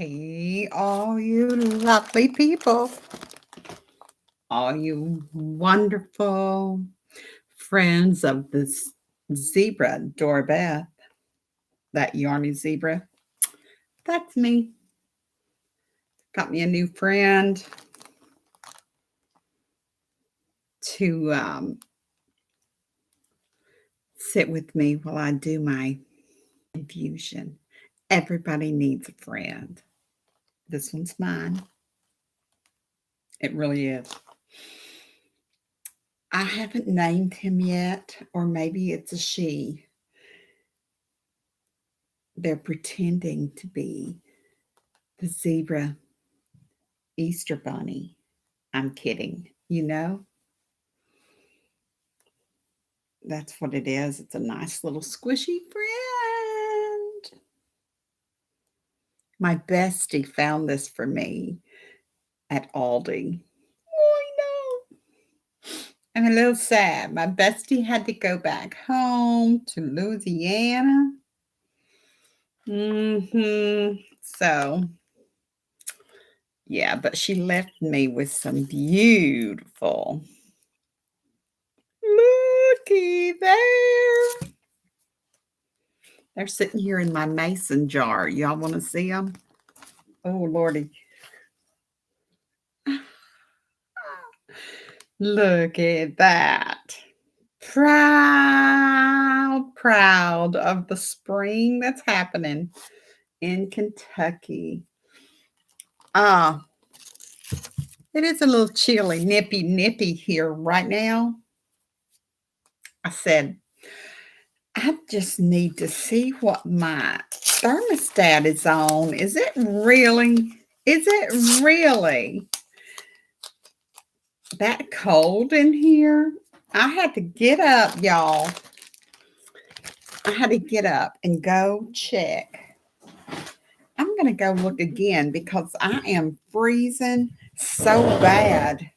Hey, all you lovely people, all you wonderful friends of this zebra, DoraBethe, that yarny zebra. That's me. Got me a new friend to sit with me while I do my infusion. Everybody needs a friend. This one's mine. It really is. I haven't named him yet, or maybe it's a she. They're pretending to be the zebra Easter bunny. I'm kidding. That's what it is. It's a nice little squishy friend. My bestie found this for me at Aldi. Oh, I know. I'm a little sad. My bestie had to go back home to Louisiana. So, yeah, but she left me with some beautiful. Looky there. They're sitting here in my mason jar. Y'all want to see them? Oh, Lordy. Look at that. Proud of the spring that's happening in Kentucky. It is a little chilly, nippy here right now. I said, I just need to see what my thermostat is on. Is it really that cold in here? I had to get up, y'all. I had to get up and go check. I'm going to go look again because I am freezing so bad.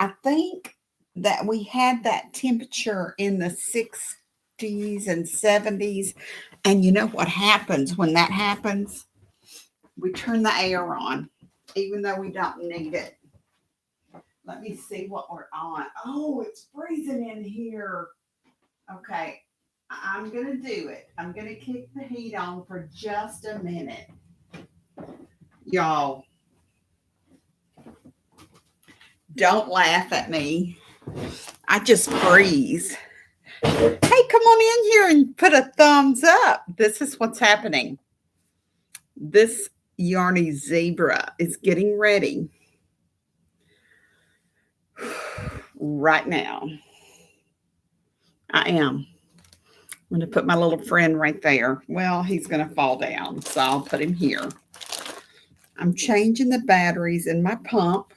I think that we had that temperature in the 60s and 70s. And you know what happens when that happens? We turn the air on, even though we don't need it. Let me see what we're on. Oh, it's freezing in here. Okay, I'm going to do it. I'm going to kick the heat on for just a minute. Y'all, don't laugh at me. I just freeze. Hey, come on in here and put a thumbs up. This is what's happening. This yarny zebra is getting ready right now. I am. I'm going to put my little friend right there. Well, he's going to fall down, so I'll put him here. I'm changing the batteries in my pump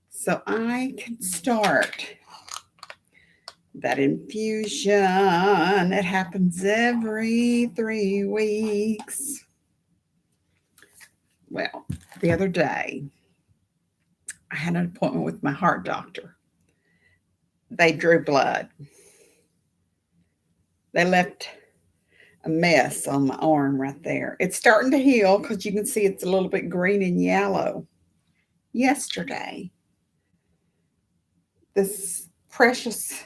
so I can start that infusion. It happens every 3 weeks. Well, the other day, I had an appointment with my heart doctor. They drew blood. They left a mess on my arm right there. It's starting to heal because you can see it's a little bit green and yellow. Yesterday, this precious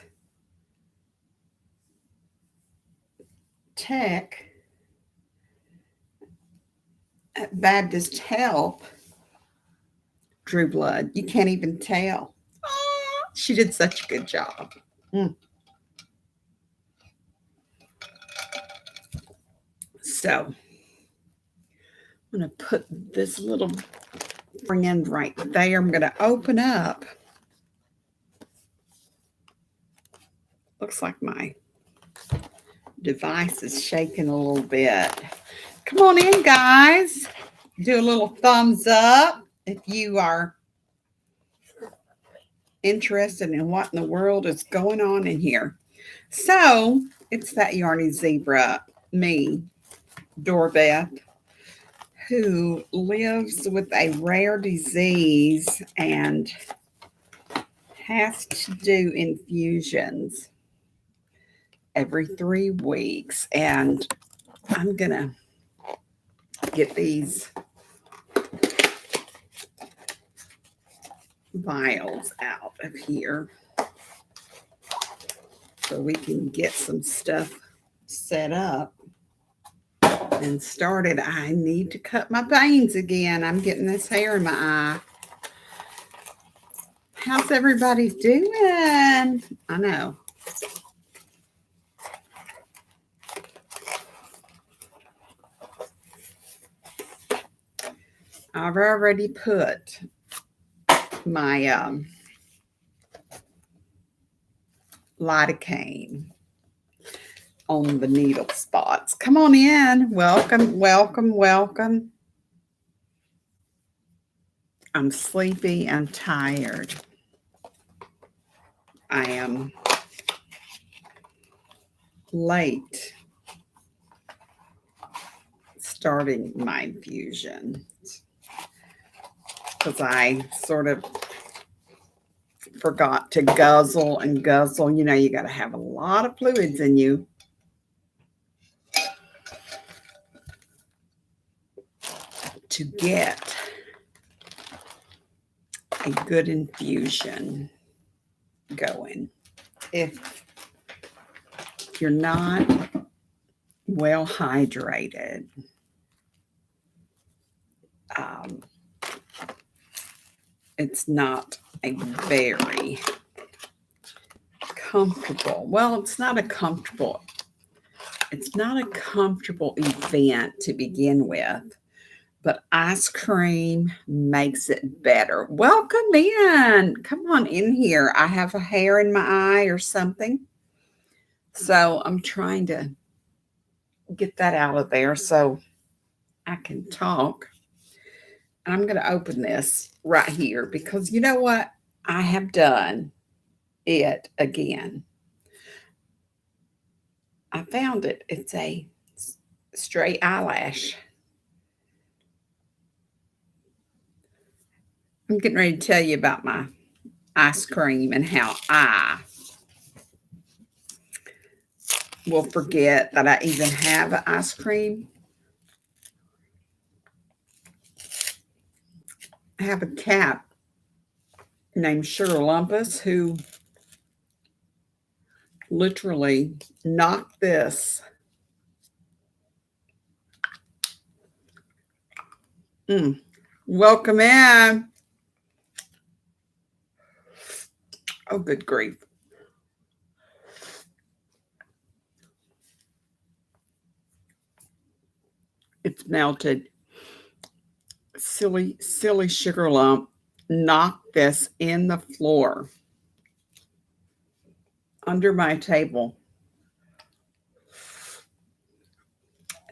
tech at Baptist Health drew blood. You can't even tell. She did such a good job. So I'm going to put this little friend right there. I'm going to open up. Looks like my device is shaking a little bit. Come on in, guys. Do a little thumbs up if you are interested in what in the world is going on in here. So it's that yarny zebra, me, DoraBethe, who lives with a rare disease and has to do infusions every 3 weeks. And I'm going to get these vials out of here so we can get some stuff set up and started. I need to cut my veins again. I'm getting this hair in my eye. How's everybody doing? I know. I've already put my lidocaine on the needle spots. Come on in. Welcome, welcome, welcome. I'm sleepy. I'm tired. I am late starting my infusion because I sort of forgot to guzzle and guzzle. You know, you got to have a lot of fluids in you to get a good infusion going. If you're not well hydrated, it's not a very comfortable, well, it's not a comfortable event to begin with, but ice cream makes it better. Welcome in. Come on in here. I have a hair in my eye or something, so I'm trying to get that out of there so I can talk. I'm going to open this right here because you know what? I have done it again. I found it. It's a straight eyelash. I'm getting ready to tell you about my ice cream and how I will forget that I even have an ice cream. I have a cat named SugarLumpuss who literally knocked this welcome in. Oh, good grief. It's melted. Silly sugar lump knocked this in the floor under my table.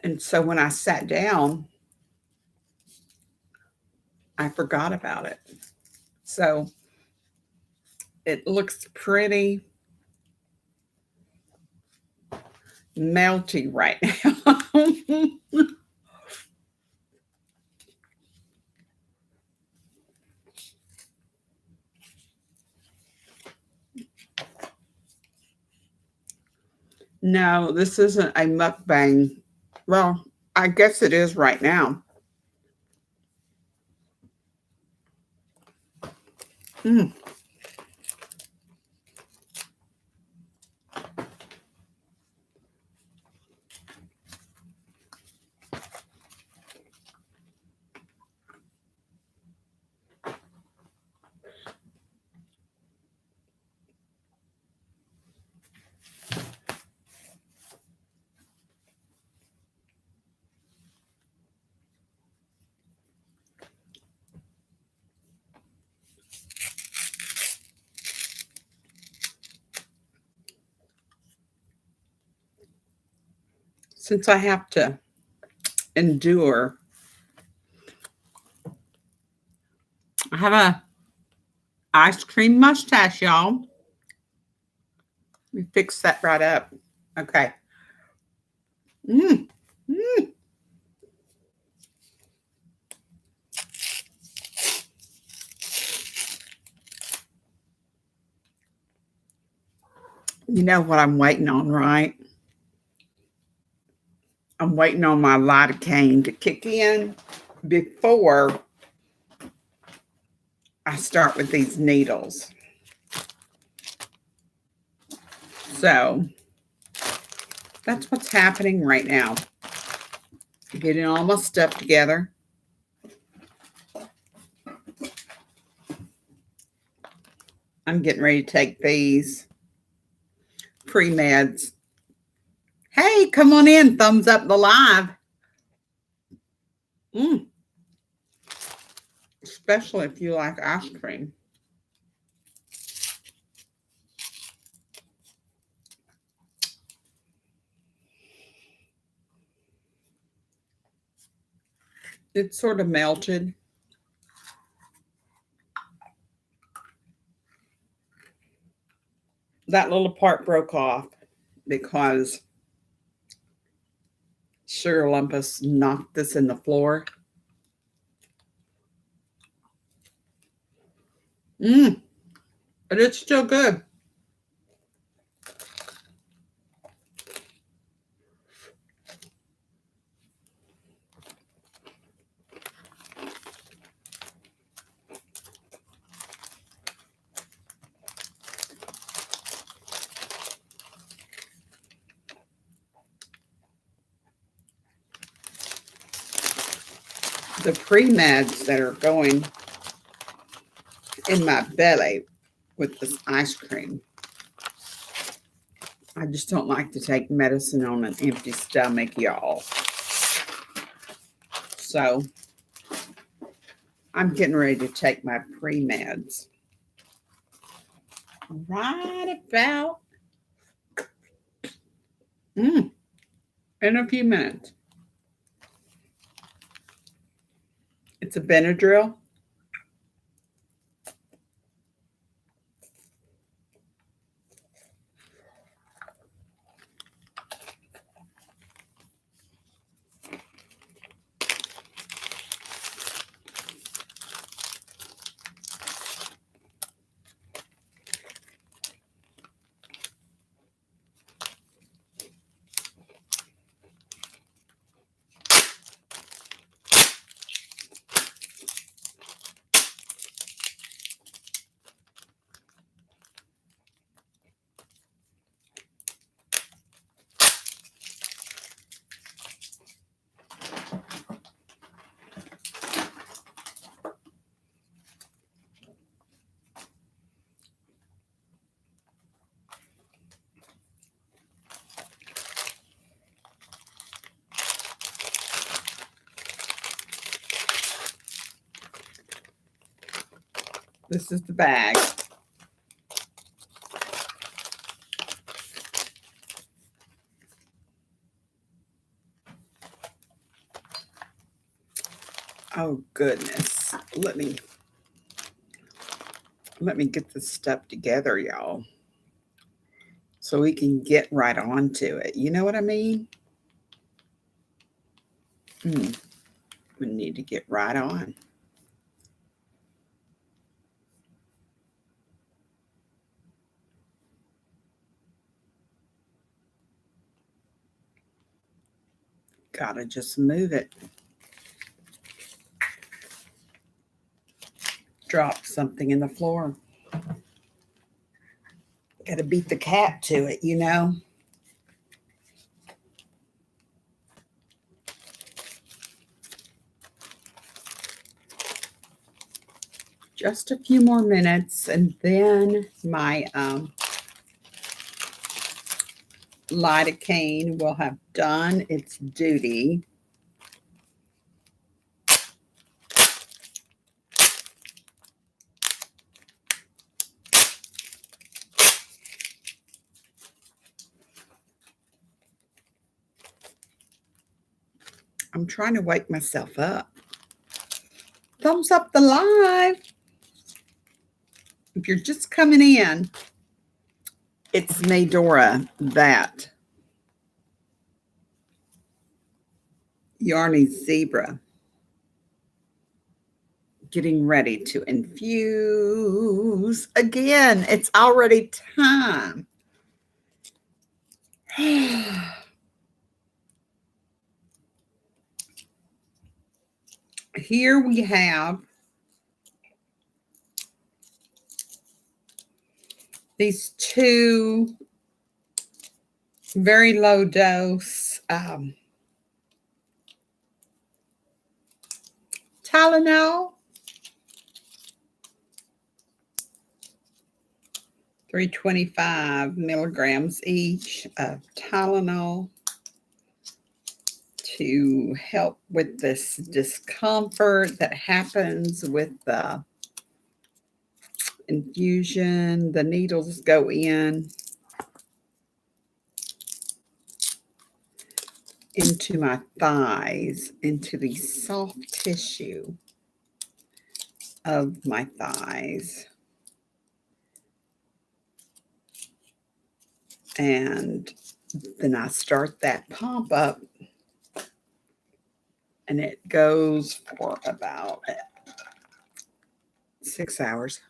And so when I sat down, I forgot about it. So it looks pretty melty right now. No, this isn't a mukbang. Well, I guess it is right now. Since I have to endure, I have a ice cream mustache, y'all. Let me fix that right up. Okay. You know what I'm waiting on, right? I'm waiting on my lidocaine to kick in before I start with these needles. So that's what's happening right now. Getting all my stuff together. I'm getting ready to take these pre-meds. Hey, come on in. Thumbs up the live. Especially if you like ice cream. It's sort of melted. That little part broke off because SugarLumpuss knocked this in the floor. But it's still good. The pre-meds that are going in my belly with this ice cream. I just don't like to take medicine on an empty stomach, y'all. So I'm getting ready to take my pre-meds right about in a few minutes. It's a Benadryl. This is the bag. Oh goodness. Let me get this stuff together, y'all. So we can get right on to it. You know what I mean? We need to get right on. Gotta just move it. Drop something in the floor. Gotta beat the cat to it, you know? Just a few more minutes and then my lidocaine will have done its duty. I'm trying to wake myself up. Thumbs up the live. If you're just coming in, it's me, Dora, that Yarny Zebra, getting ready to infuse again. It's already time. Here we have these two very low dose Tylenol, 325 milligrams each of Tylenol to help with this discomfort that happens with the infusion. The needles go into my thighs, into the soft tissue of my thighs. And then I start that pump up, and it goes for about 6 hours.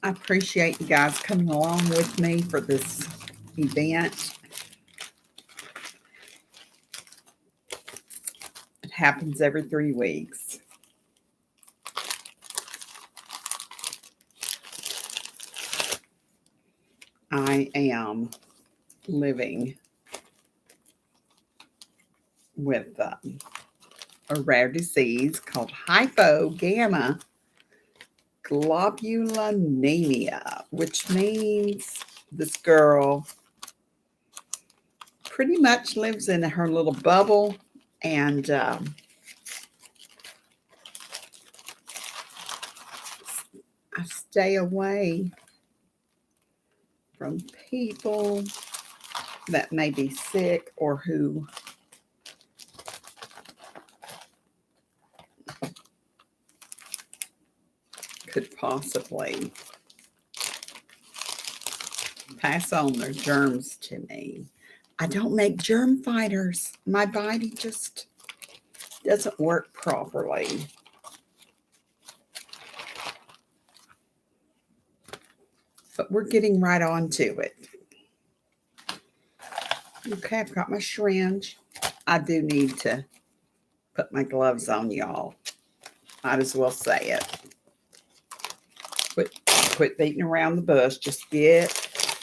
I appreciate you guys coming along with me for this event. It happens every 3 weeks. I am living with a rare disease called Hypogammaglobulinemia, which means this girl pretty much lives in her little bubble, and I stay away from people that may be sick or who could possibly pass on their germs to me. I don't make germ fighters. My body just doesn't work properly. But we're getting right on to it. Okay, I've got my syringe. I do need to put my gloves on, y'all. Might as well say it. Quit beating around the bush. Just get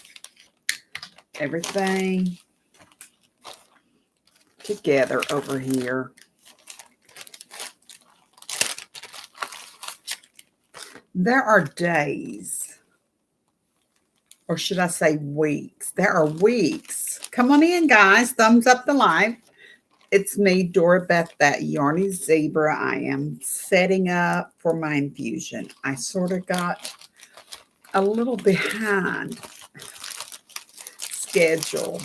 everything together over here. There are days, or should I say weeks? There are weeks. Come on in, guys. Thumbs up the live. It's me, DoraBethe, that yarny zebra. I am setting up for my infusion. I sort of got a little behind schedule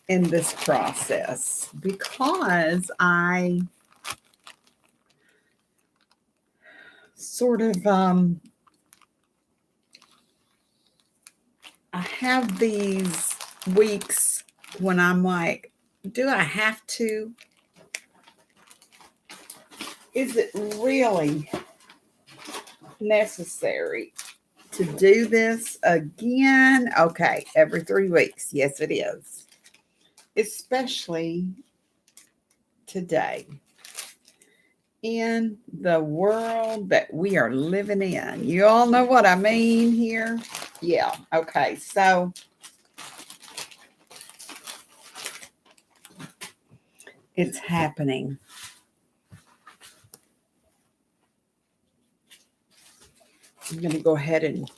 in this process because I sort of I have these weeks when I'm like, do I have to? Is it really necessary to do this again? Okay, every 3 weeks. Yes, it is. Especially today. In the world that we are living in. You all know what I mean here? Yeah. Okay. So it's happening. I'm going to go ahead and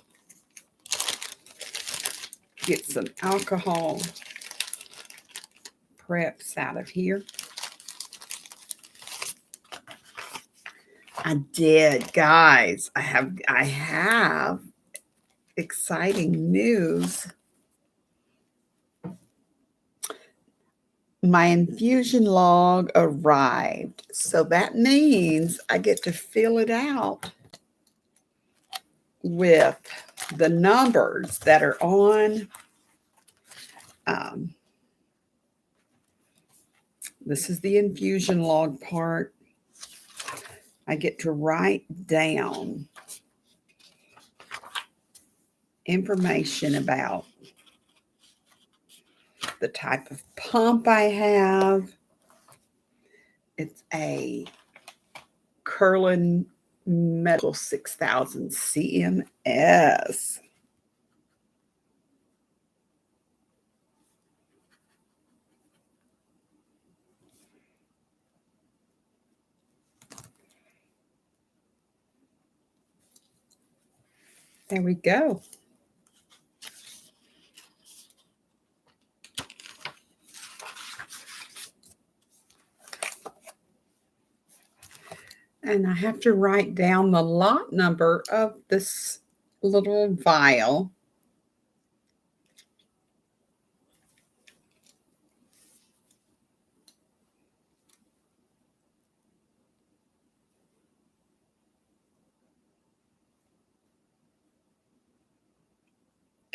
get some alcohol preps out of here. I did, guys. I have exciting news. My infusion log arrived. So that means I get to fill it out with the numbers that are on This is the infusion log part. I get to write down information about the type of pump I have. It's a Curlin Metal 6000 CMS. There we go. And I have to write down the lot number of this little vial.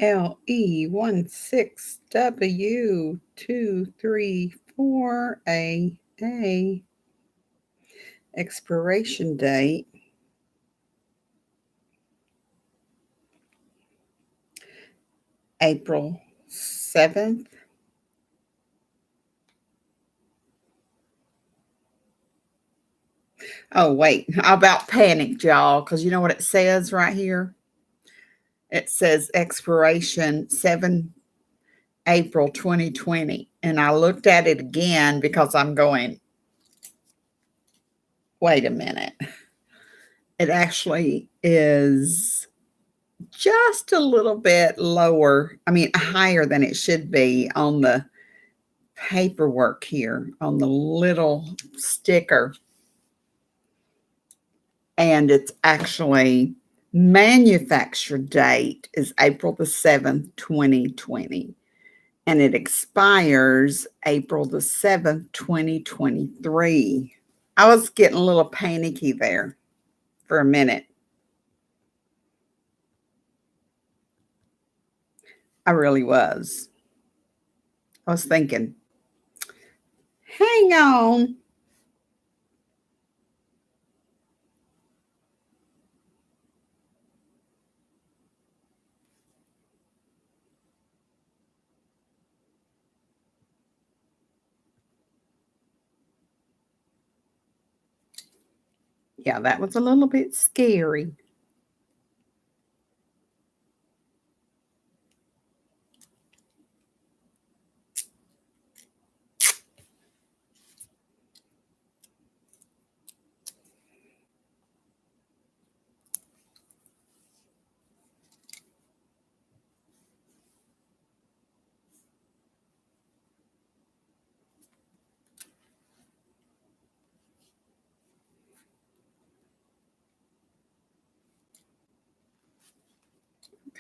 LE16W234AA. Expiration date April 7th. Oh, wait. I about panicked, y'all, because you know what it says right here? It says expiration 7 April 2020. And I looked at it again because I'm going, wait a minute. It actually is just a little bit lower, higher than it should be on the paperwork here, on the little sticker. And it's actually manufacture date is April the 7th, 2020. And it expires April the 7th, 2023. I was getting a little panicky there for a minute. I really was. I was thinking, hang on. Yeah, that was a little bit scary.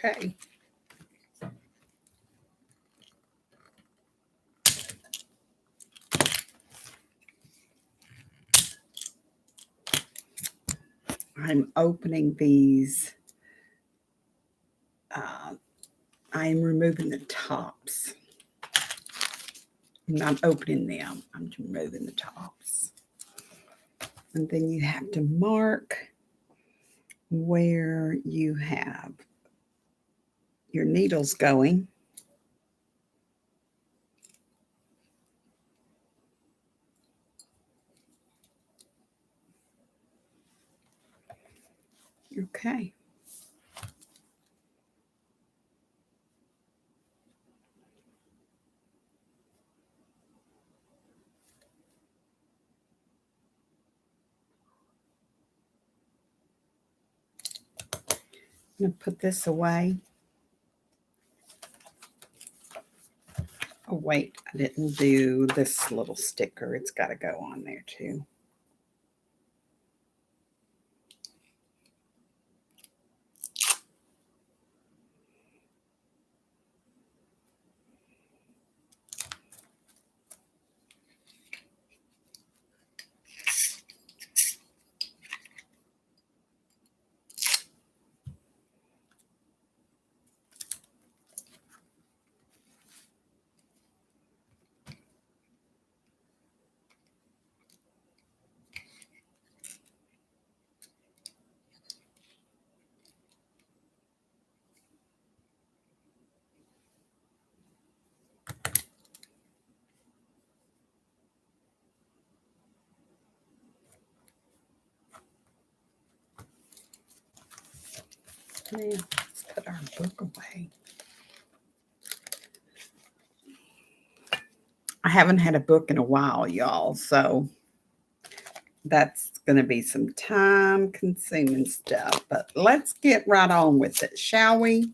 Okay. I'm opening these. I'm removing the tops. I'm not opening them. I'm removing the tops. And then you have to mark where you have your needles going. Okay. I'm going to put this away. Oh, wait, I didn't do this little sticker. It's got to go on there too. Now, let's put our book away. I haven't had a book in a while, y'all, so that's going to be some time-consuming stuff. But let's get right on with it, shall we?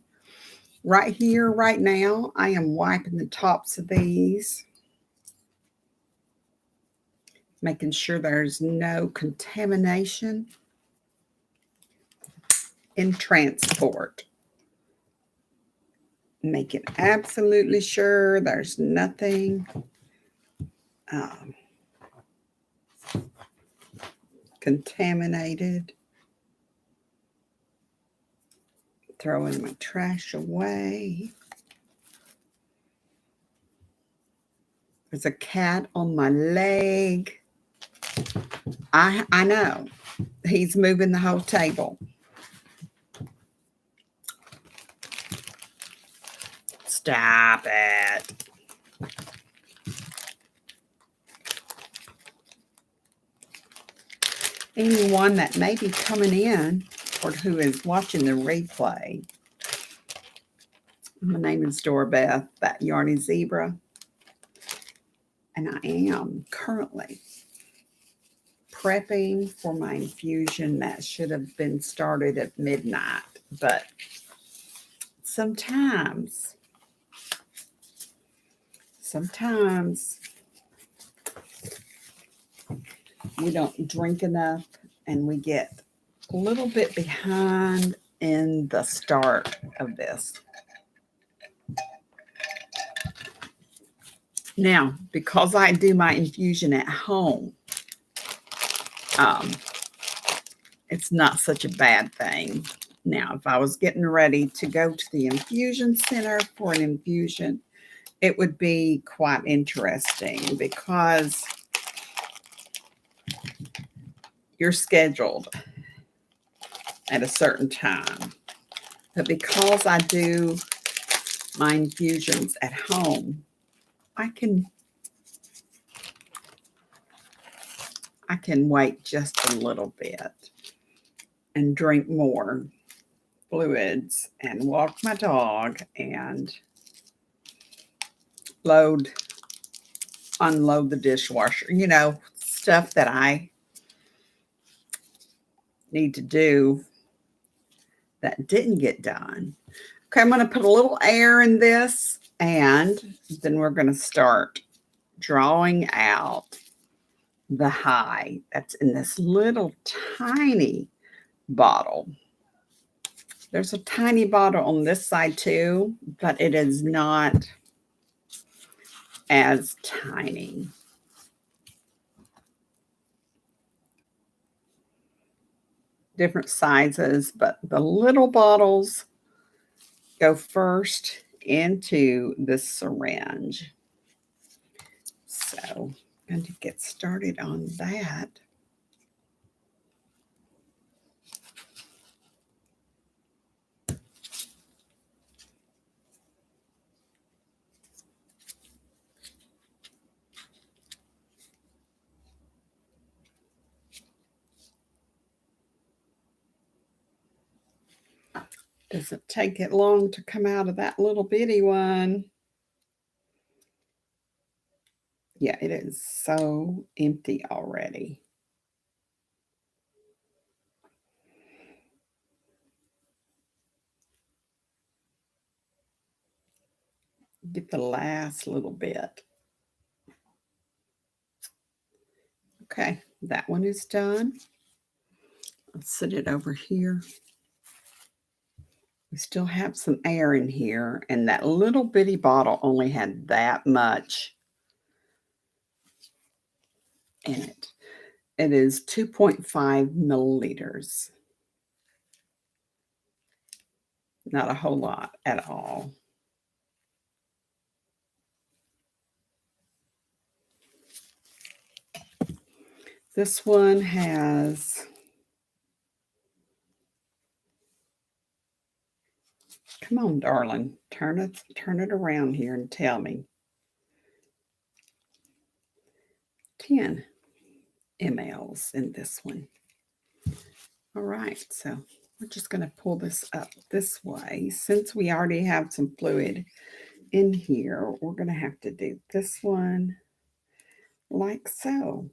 Right here, right now, I am wiping the tops of these, making sure there's no contamination in transport. Making absolutely sure there's nothing contaminated. Throwing my trash away. There's a cat on my leg. I know. He's moving the whole table. Stop it. Anyone that may be coming in or who is watching the replay, my name is DoraBethe, that Yarny Zebra, and I am currently prepping for my infusion that should have been started at midnight, but sometimes we don't drink enough and we get a little bit behind in the start of this. Now, because I do my infusion at home, it's not such a bad thing. Now, if I was getting ready to go to the infusion center for an infusion, it would be quite interesting because you're scheduled at a certain time. But because I do my infusions at home, I can wait just a little bit and drink more fluids and walk my dog and unload the dishwasher, stuff that I need to do that didn't get done. Okay, I'm going to put a little air in this, and then we're going to start drawing out the high that's in this little tiny bottle. There's a tiny bottle on this side too, but it is not as tiny. Different sizes, but the little bottles go first into the syringe. So I'm going to get started on that. Doesn't take it long to come out of that little bitty one. Yeah, it is so empty already. Get the last little bit. Okay, that one is done. I'll set it over here. We still have some air in here, and that little bitty bottle only had that much in it. It is 2.5 milliliters. Not a whole lot at all. This one has, come on, darling, turn it around here and tell me. 10 mLs in this one. All right, so We're just going to pull this up this way. Since we already have some fluid in here, we're going to have to do this one like so.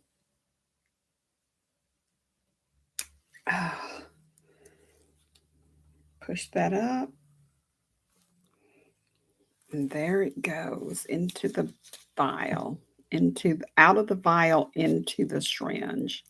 Push that up. And there it goes into the vial, out of the vial into the syringe.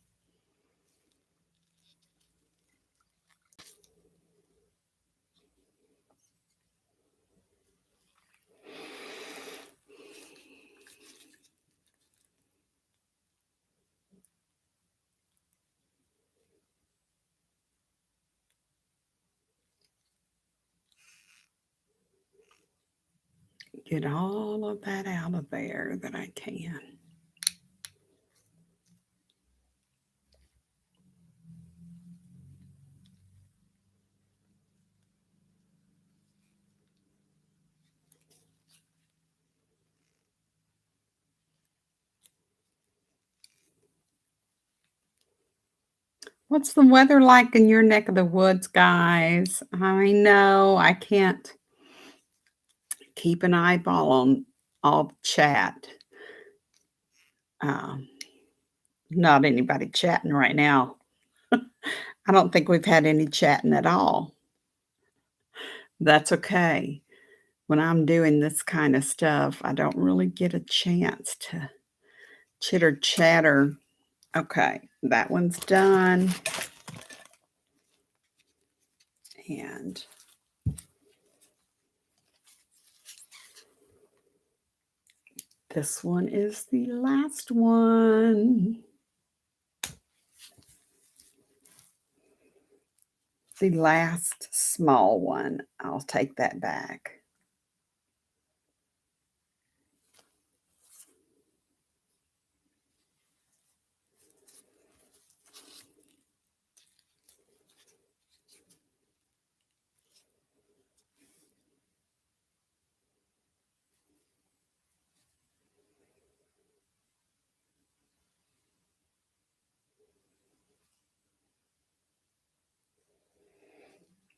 Get all of that out of there that I can. What's the weather like in your neck of the woods, guys? I know I can't keep an eyeball on all the chat. Not anybody chatting right now. I don't think we've had any chatting at all. That's okay. When I'm doing this kind of stuff, I don't really get a chance to chitter chatter. Okay, that one's done. And this one is the last one. The last small one. I'll take that back.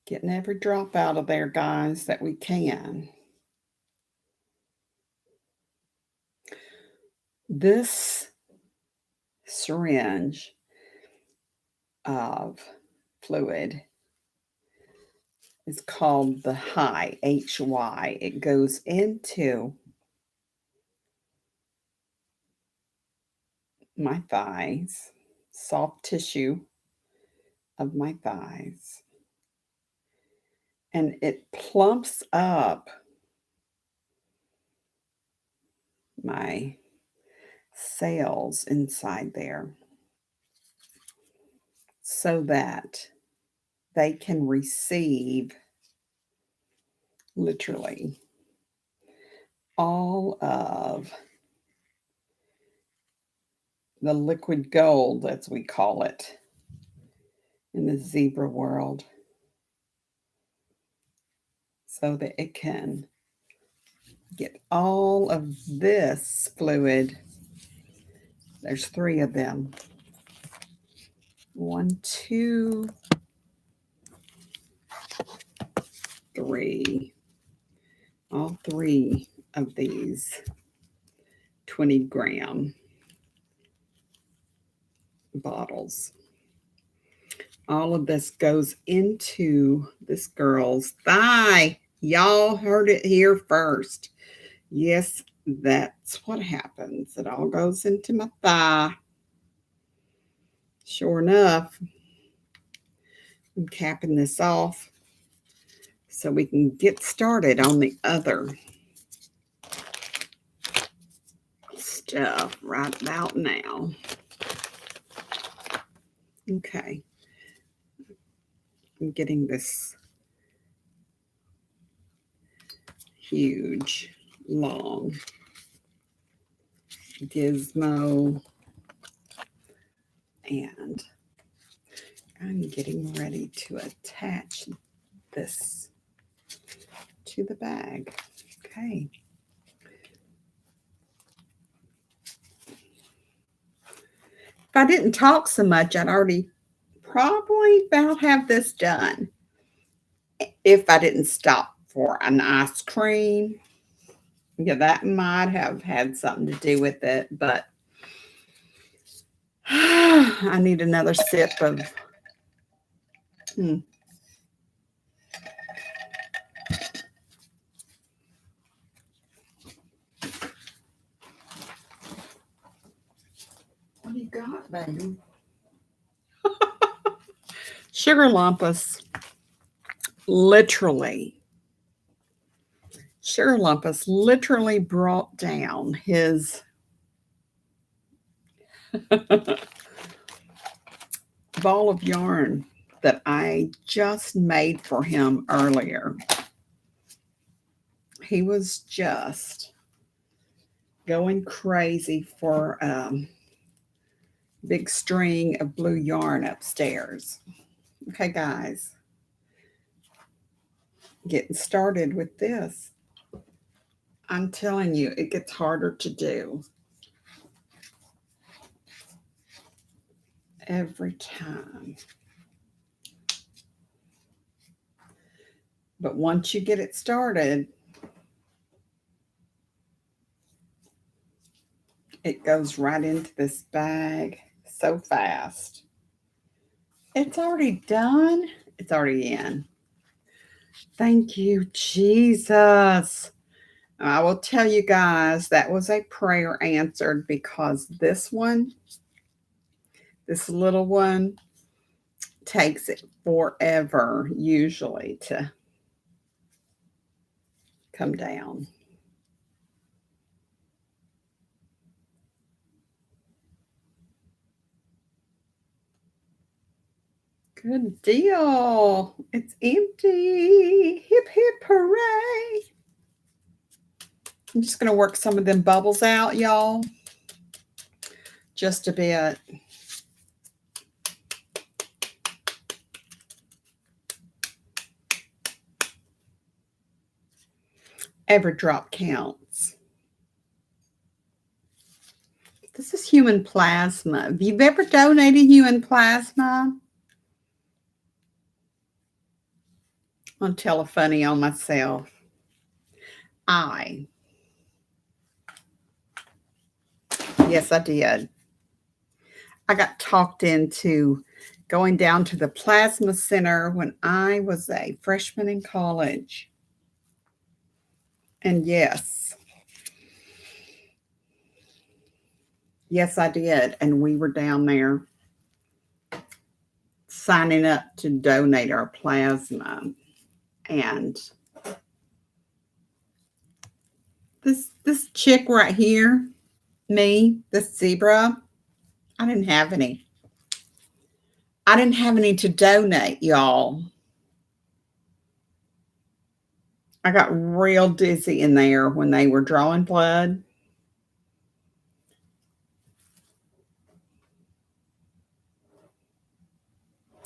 Getting every drop out of there, guys, that we can. This syringe of fluid is called the Hy. It goes into my thighs, soft tissue of my thighs, and it plumps up my cells inside there so that they can receive literally all of the liquid gold, as we call it in the zebra world, so that it can get all of this fluid. There's 3 of them. 1, 2, 3. All 3 of these 20-gram bottles. All of this goes into this girl's thigh. Y'all heard it here first. Yes, that's what happens. It all goes into my thigh. Sure enough, I'm capping this off so we can get started on the other stuff right about now. Okay. I'm getting this huge, long gizmo, and I'm getting ready to attach this to the bag. Okay. If I didn't talk so much, I'd already probably about have this done. if I didn't stop for an ice cream. Yeah, that might have had something to do with it, but I need another sip of What do you got, baby? SugarLumpuss literally, SugarLumpuss literally brought down his ball of yarn that I just made for him earlier. He was just going crazy for big string of blue yarn upstairs. Okay, guys, getting started with this. I'm telling you, it gets harder to do every time. But once you get it started, it goes right into this bag so fast. It's already done. It's already in. Thank you, Jesus. I will tell you guys, that was a prayer answered, because this one, this little one, takes it forever usually to come down. Good deal. It's empty. Hip, hip, hooray. I'm just going to work some of them bubbles out, y'all. Just a bit. Every drop counts. This is human plasma. If you've ever donated human plasma, I'll tell a funny on myself. Yes, I did. I got talked into going down to the plasma center when I was a freshman in college. And yes, I did. And we were down there signing up to donate our plasma. And this chick right here, me, this zebra, I didn't have any. I didn't have any to donate, y'all. I got real dizzy in there when they were drawing blood.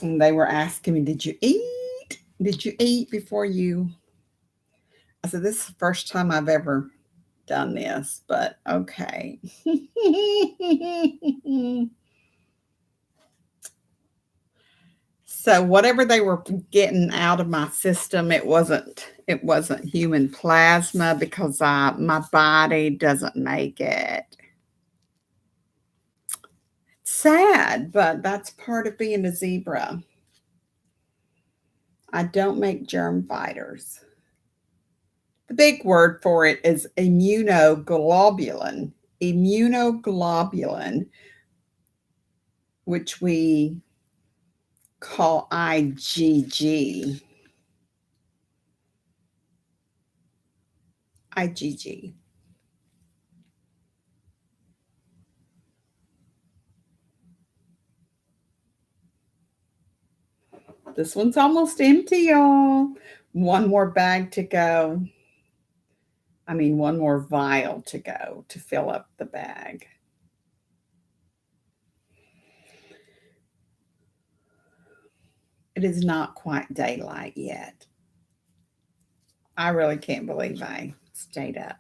And they were asking me, did you eat? Did you eat before you? I said, this is the first time I've ever done this, but okay. So whatever they were getting out of my system, it wasn't human plasma, because my body doesn't make it. It's sad, but that's part of being a zebra. I don't make germ fighters. The big word for it is immunoglobulin. Immunoglobulin, which we call IgG. IgG. This one's almost empty, y'all. One more bag to go. I mean, one more vial to go to fill up the bag. It is not quite daylight yet. I really can't believe I stayed up.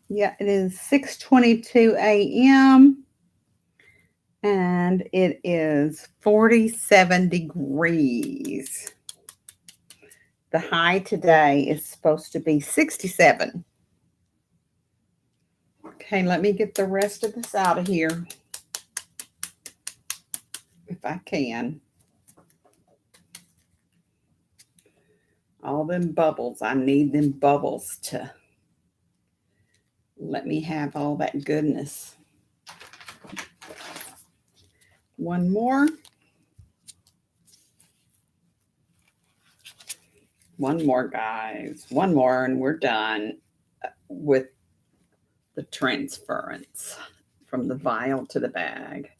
Yeah, it is 6:22 a.m. and it is 47 degrees. The high today is supposed to be 67. Okay, let me get the rest of this out of here if I can. All them bubbles, I need them bubbles to let me have all that goodness. One more. One more, guys. One more, and we're done with the transference from the vial to the bag.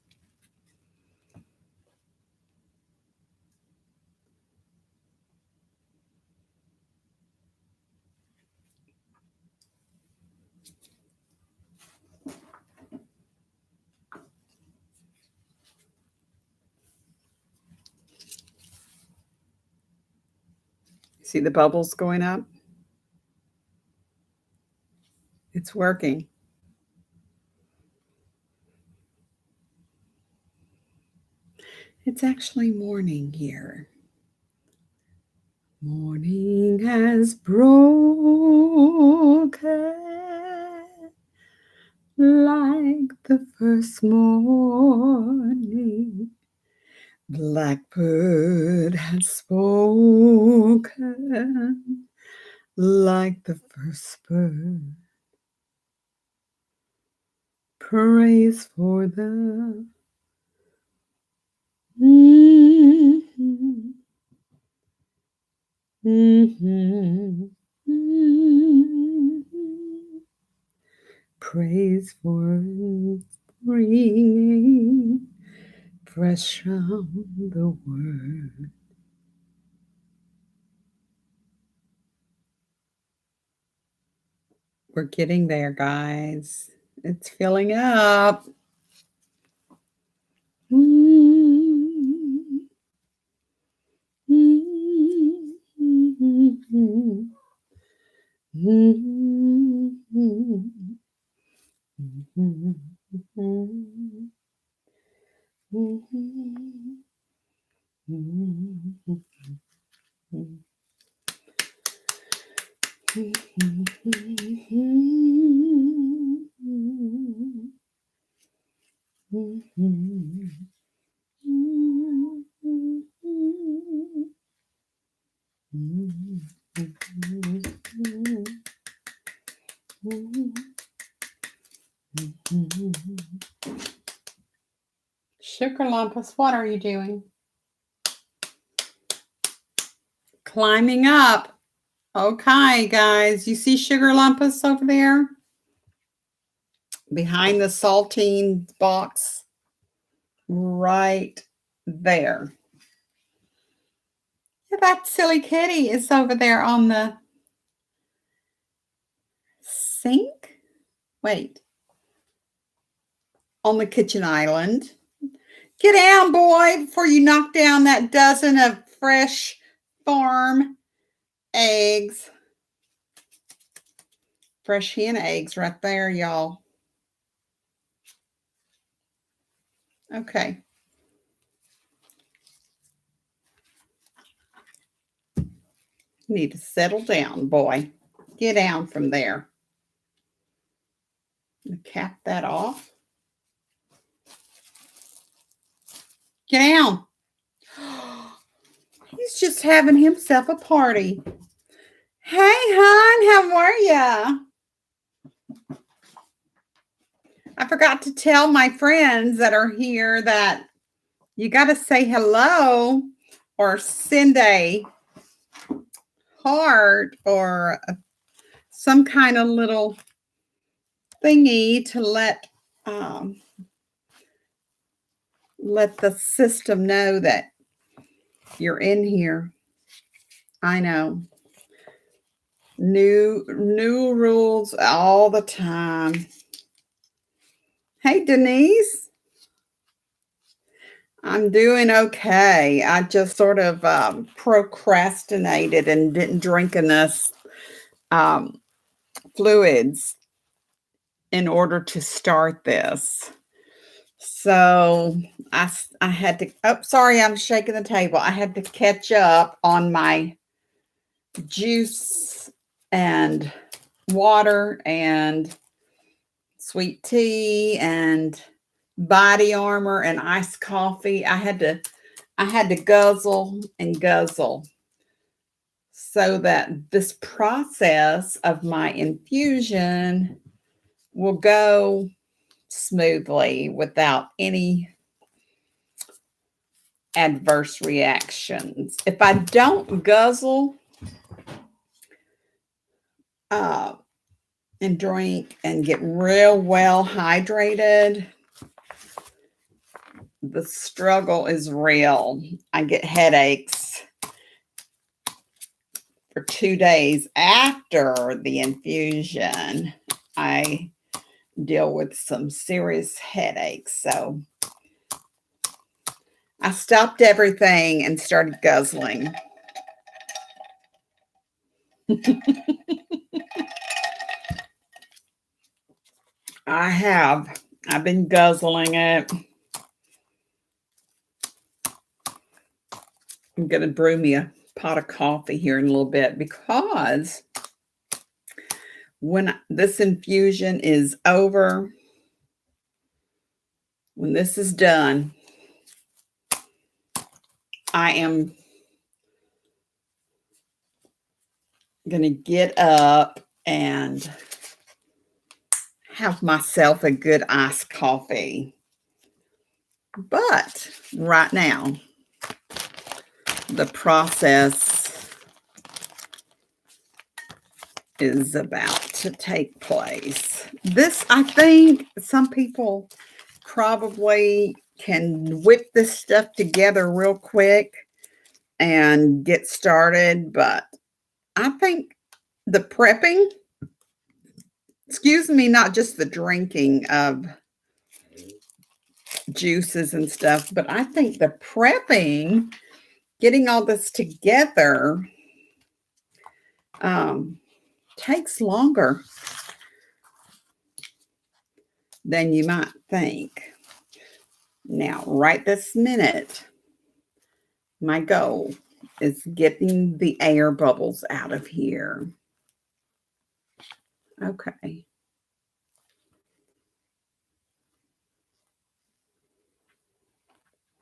See the bubbles going up? It's working. It's actually morning here. Morning has broken like the first morning. Blackbird has spoken like the first bird. Praise for the praise for springing fresh from the word. We're getting there, guys. It's filling up. SugarLumpuss, what are you doing? Climbing up. Okay, guys, you see SugarLumpuss over there? Behind the saltine box. Right there. Yeah, that silly kitty is over there on the sink. Wait. On the kitchen island. Get down, boy, before you knock down that dozen of fresh farm eggs. Fresh hen eggs right there, y'all. Okay. You need to settle down, boy. Get down from there. Cap that off. Get down. He's just having himself a party. Hey, hon, how are ya? I forgot to tell my friends that are here that you got to say hello or send a heart or some kind of little thingy to let the system know that you're in here. I know. New rules all the time. Hey, Denise. I'm doing okay. I just sort of procrastinated and didn't drink enough fluids in order to start this. So I had to, oh, sorry, I'm shaking the table. I had to catch up on my juice and water and sweet tea and body armor and iced coffee. I had to guzzle and guzzle so that this process of my infusion will go smoothly without any adverse reactions. If I don't guzzle and drink and get real well hydrated, the struggle is real. I get headaches for 2 days after the infusion. I deal with some serious headaches. So I stopped everything and started guzzling. I've been guzzling it. I'm going to brew me a pot of coffee here in a little bit, because when this infusion is over, when this is done, I am going to get up and have myself a good iced coffee. But right now, the process is about to take place. This, I think some people probably can whip this stuff together real quick and get started, but I think the prepping, excuse me, not just the drinking of juices and stuff, but I think the prepping, getting all this together, takes longer than you might think. Now, right this minute, my goal is getting the air bubbles out of here. Okay.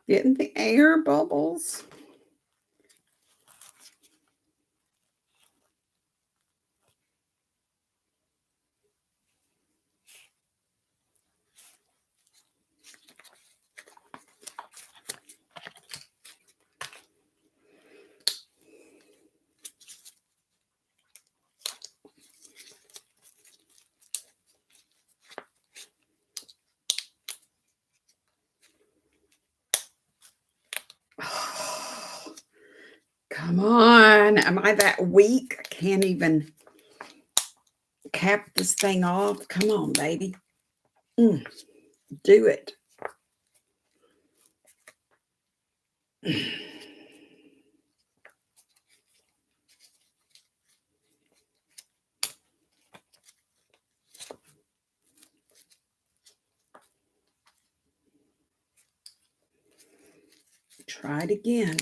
Getting the air bubbles. Come on. Am I that weak? I can't even cap this thing off. Come on, baby. Do it. Try it again.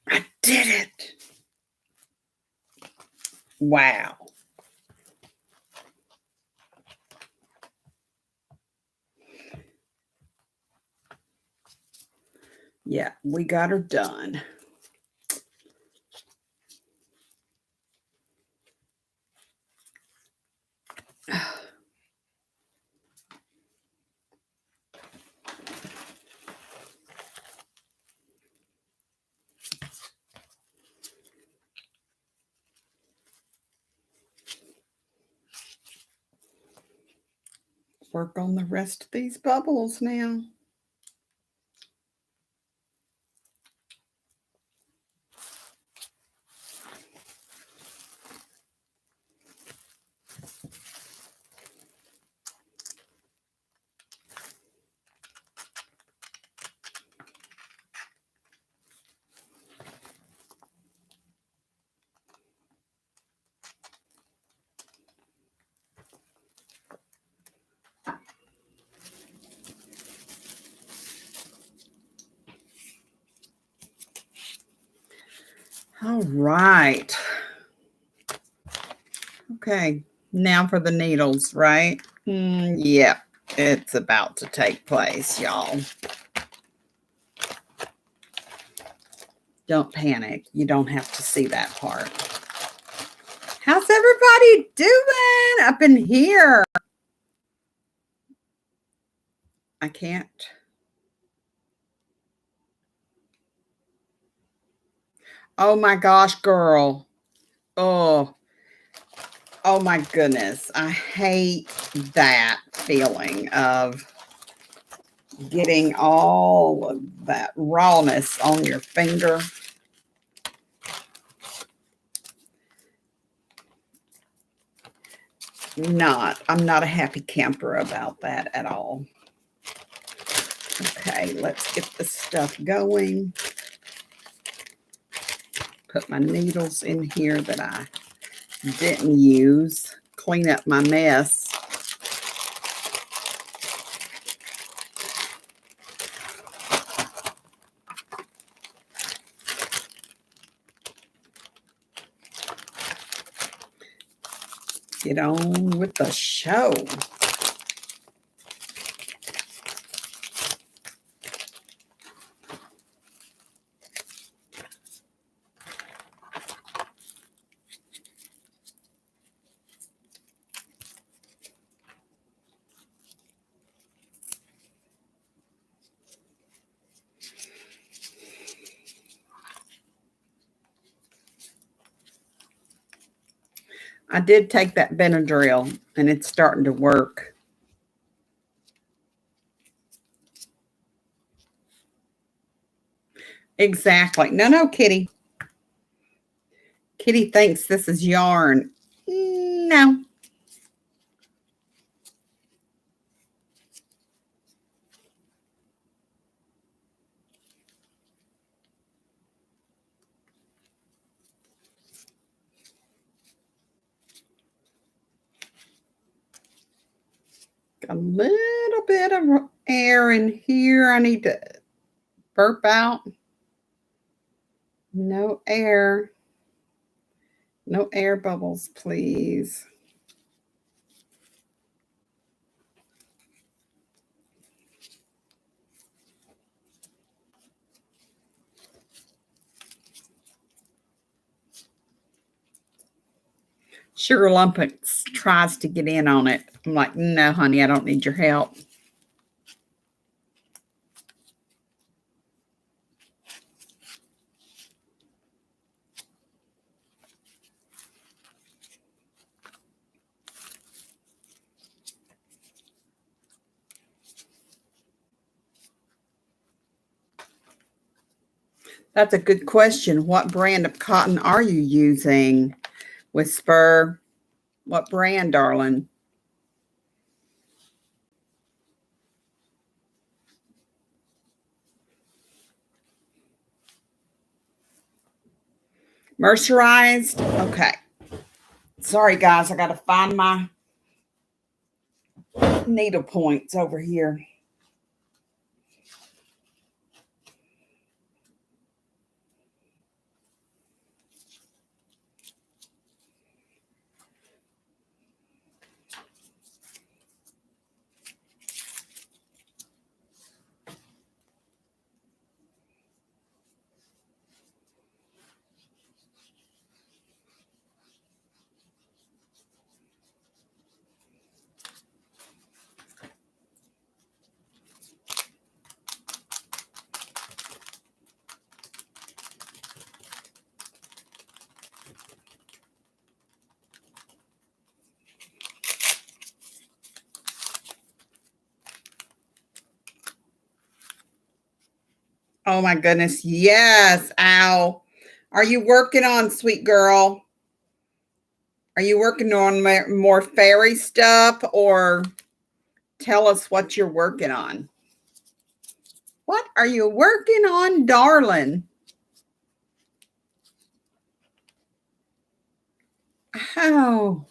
I did it. Wow. Yeah, we got her done. work on the rest of these bubbles now. All right. Okay, now for the needles, right? Yeah, it's about to take place, y'all. Don't panic. You don't have to see that part. How's everybody doing up in here? I can't. Oh my gosh, girl. Oh my goodness. I hate that feeling of getting all of that rawness on your finger. I'm not a happy camper about that at all. Okay, let's get this stuff going. Put my needles in here that I didn't use. Clean up my mess. Get on with the show. I did take that Benadryl and it's starting to work. Exactly. No, Kitty. Kitty thinks this is yarn. No. Got a little bit of air in here. I need to burp out. No air. No air bubbles, please. SugarLumpuss tries to get in on it. I'm like, no, honey, I don't need your help. That's a good question. What brand of cotton are you using? Whisper. What brand, darling? Mercerized? Okay. Sorry, guys. I got to find my needle points over here. Oh my goodness. Yes. Ow. Are you working on, sweet girl? Are you working on more fairy stuff, or tell us what you're working on? What are you working on, darling? Oh.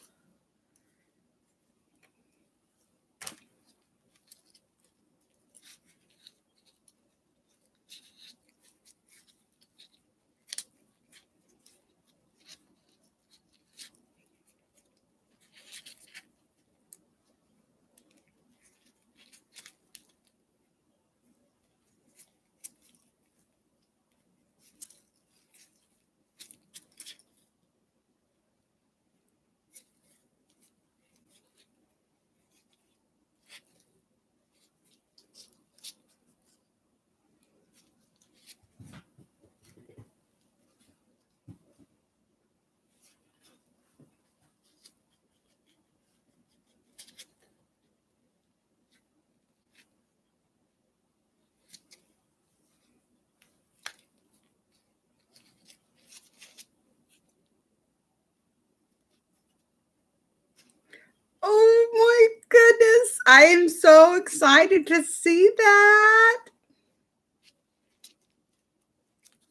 Oh my goodness. I am so excited to see that.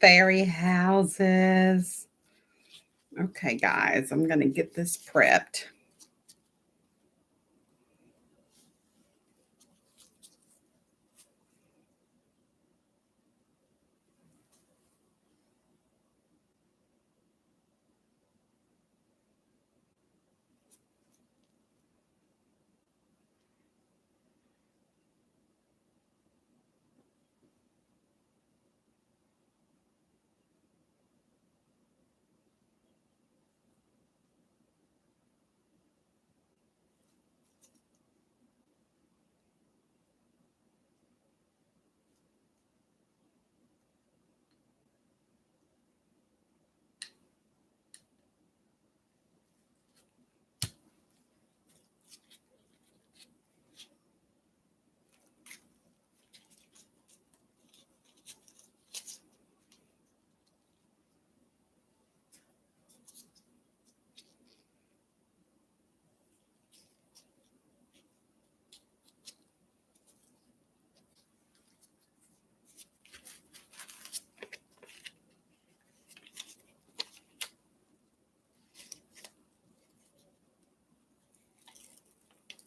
Fairy houses. Okay, guys, I'm going to get this prepped.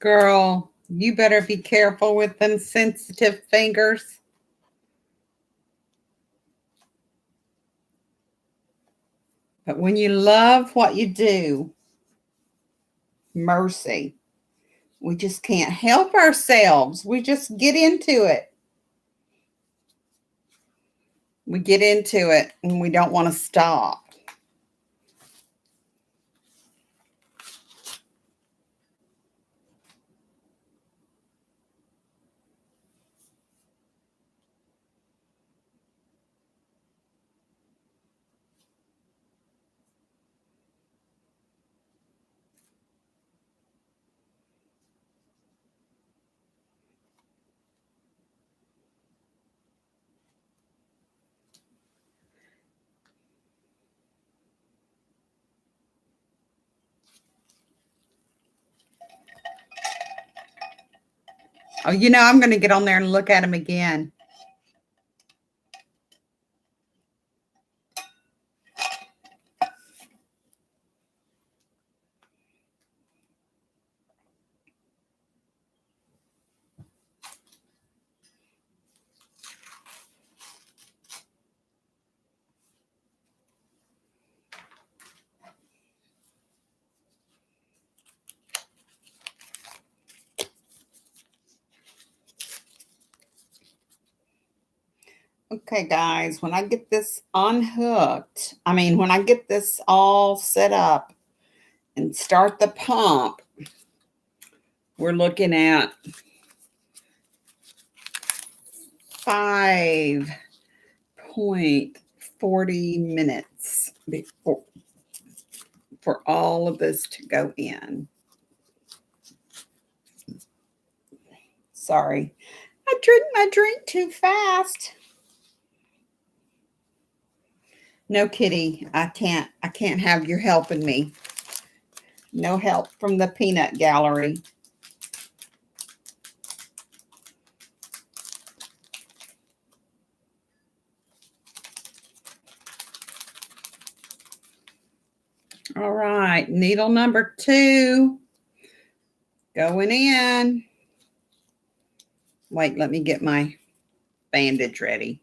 Girl, you better be careful with them sensitive fingers. But when you love what you do, mercy, we just can't help ourselves. We just get into it. We get into it and we don't want to stop. Oh, I'm going to get on there and look at them again. Okay, guys, when I get this unhooked, when I get this all set up and start the pump, we're looking at 5.40 minutes before for all of this to go in. Sorry, I drink my drink too fast. No, Kitty, I can't have your helping me. No help from the peanut gallery. All right, needle number 2 going in. Wait, let me get my bandage ready.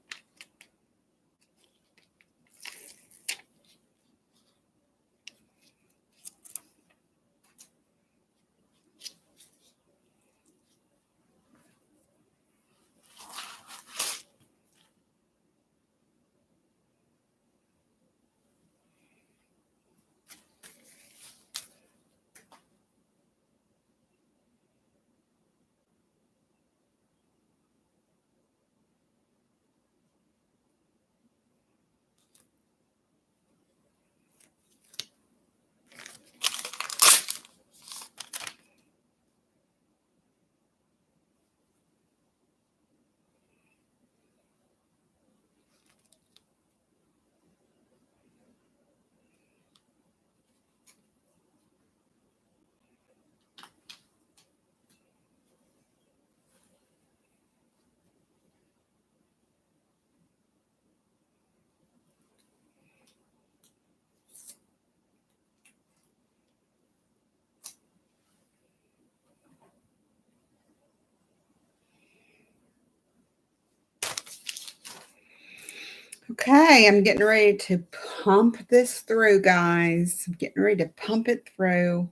Okay, I'm getting ready to pump this through, guys. I'm getting ready to pump it through.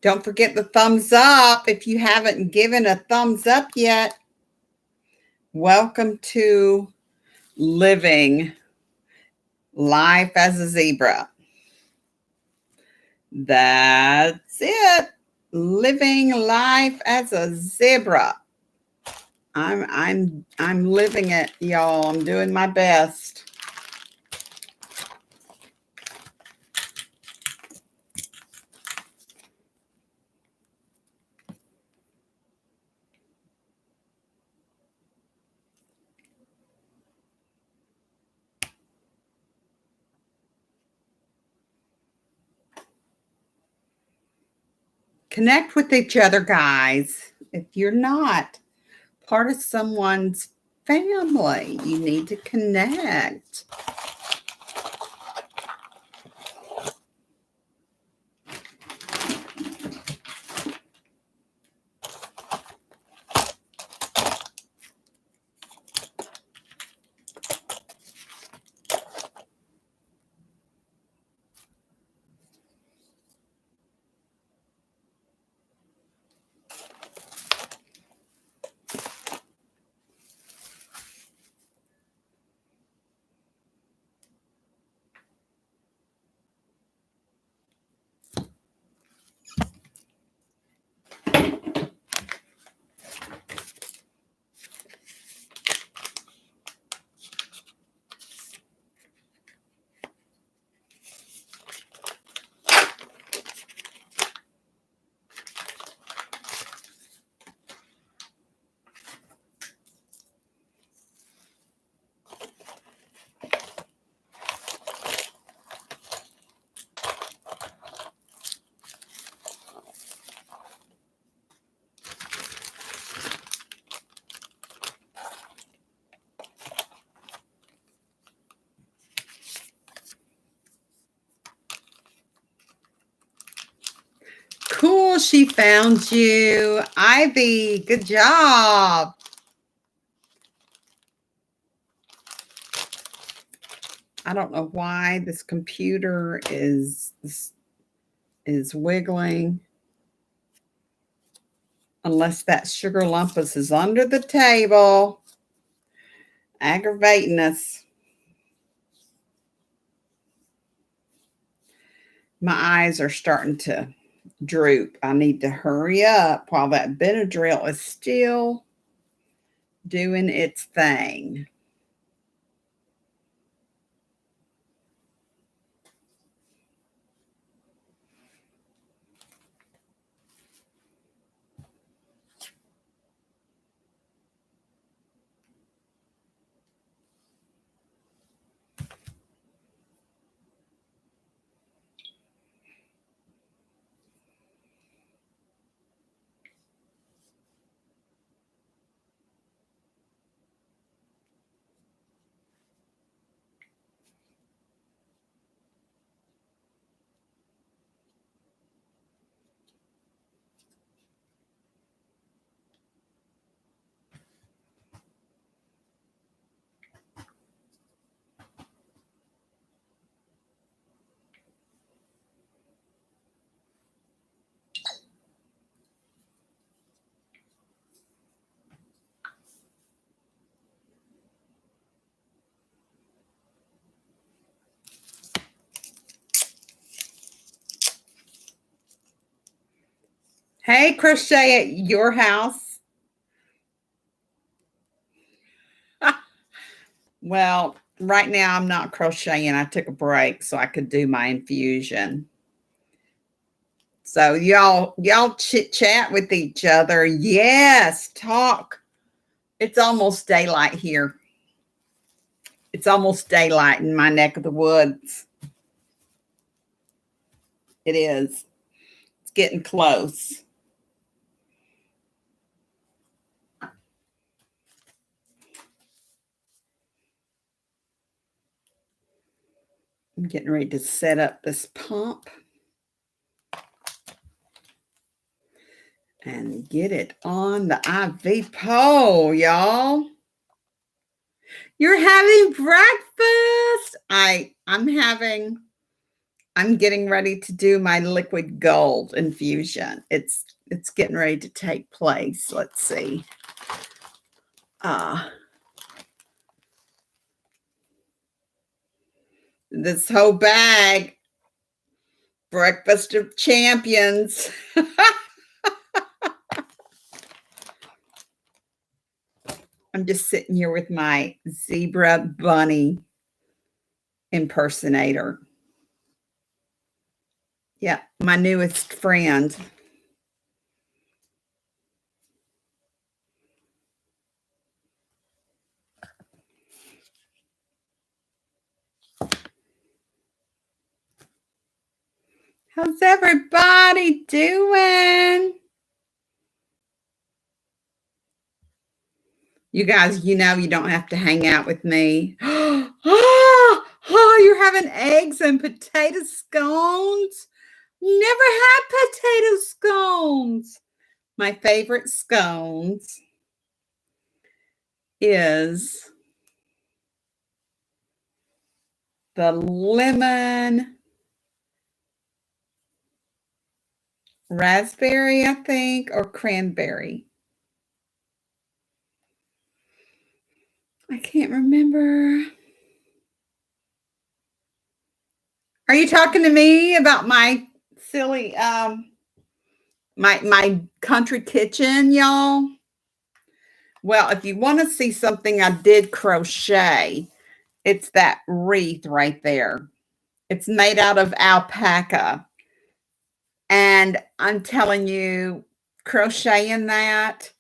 Don't forget the thumbs up if you haven't given a thumbs up yet. Welcome to living life as a zebra. That's it. Living life as a zebra. I'm living it, y'all. I'm doing my best. Connect with each other, guys. If you're not part of someone's family, you need to connect. Cool, she found you. Ivy, good job. I don't know why this computer is wiggling. Unless that SugarLumpuss is under the table, aggravating us. My eyes are starting to droop. I need to hurry up while that Benadryl is still doing its thing. Hey, crochet at your house. Well, right now I'm not crocheting. I took a break so I could do my infusion. So y'all chit chat with each other. Yes, talk. It's almost daylight here. It's almost daylight in my neck of the woods. It is. It's getting close. I'm getting ready to set up this pump and get it on the IV pole, y'all. You're having breakfast. I'm getting ready to do my liquid gold infusion. It's getting ready to take place. Let's see. This whole bag, breakfast of champions. I'm just sitting here with my zebra bunny impersonator. Yeah, my newest friend. How's everybody doing? You guys, you don't have to hang out with me. Oh, you're having eggs and potato scones? Never had potato scones. My favorite scones is the lemon raspberry, I think, or cranberry. I can't remember. Are you talking to me about my silly my country kitchen, y'all? Well, if you want to see something I did crochet, it's that wreath right there. It's made out of alpaca. And I'm telling you, crocheting that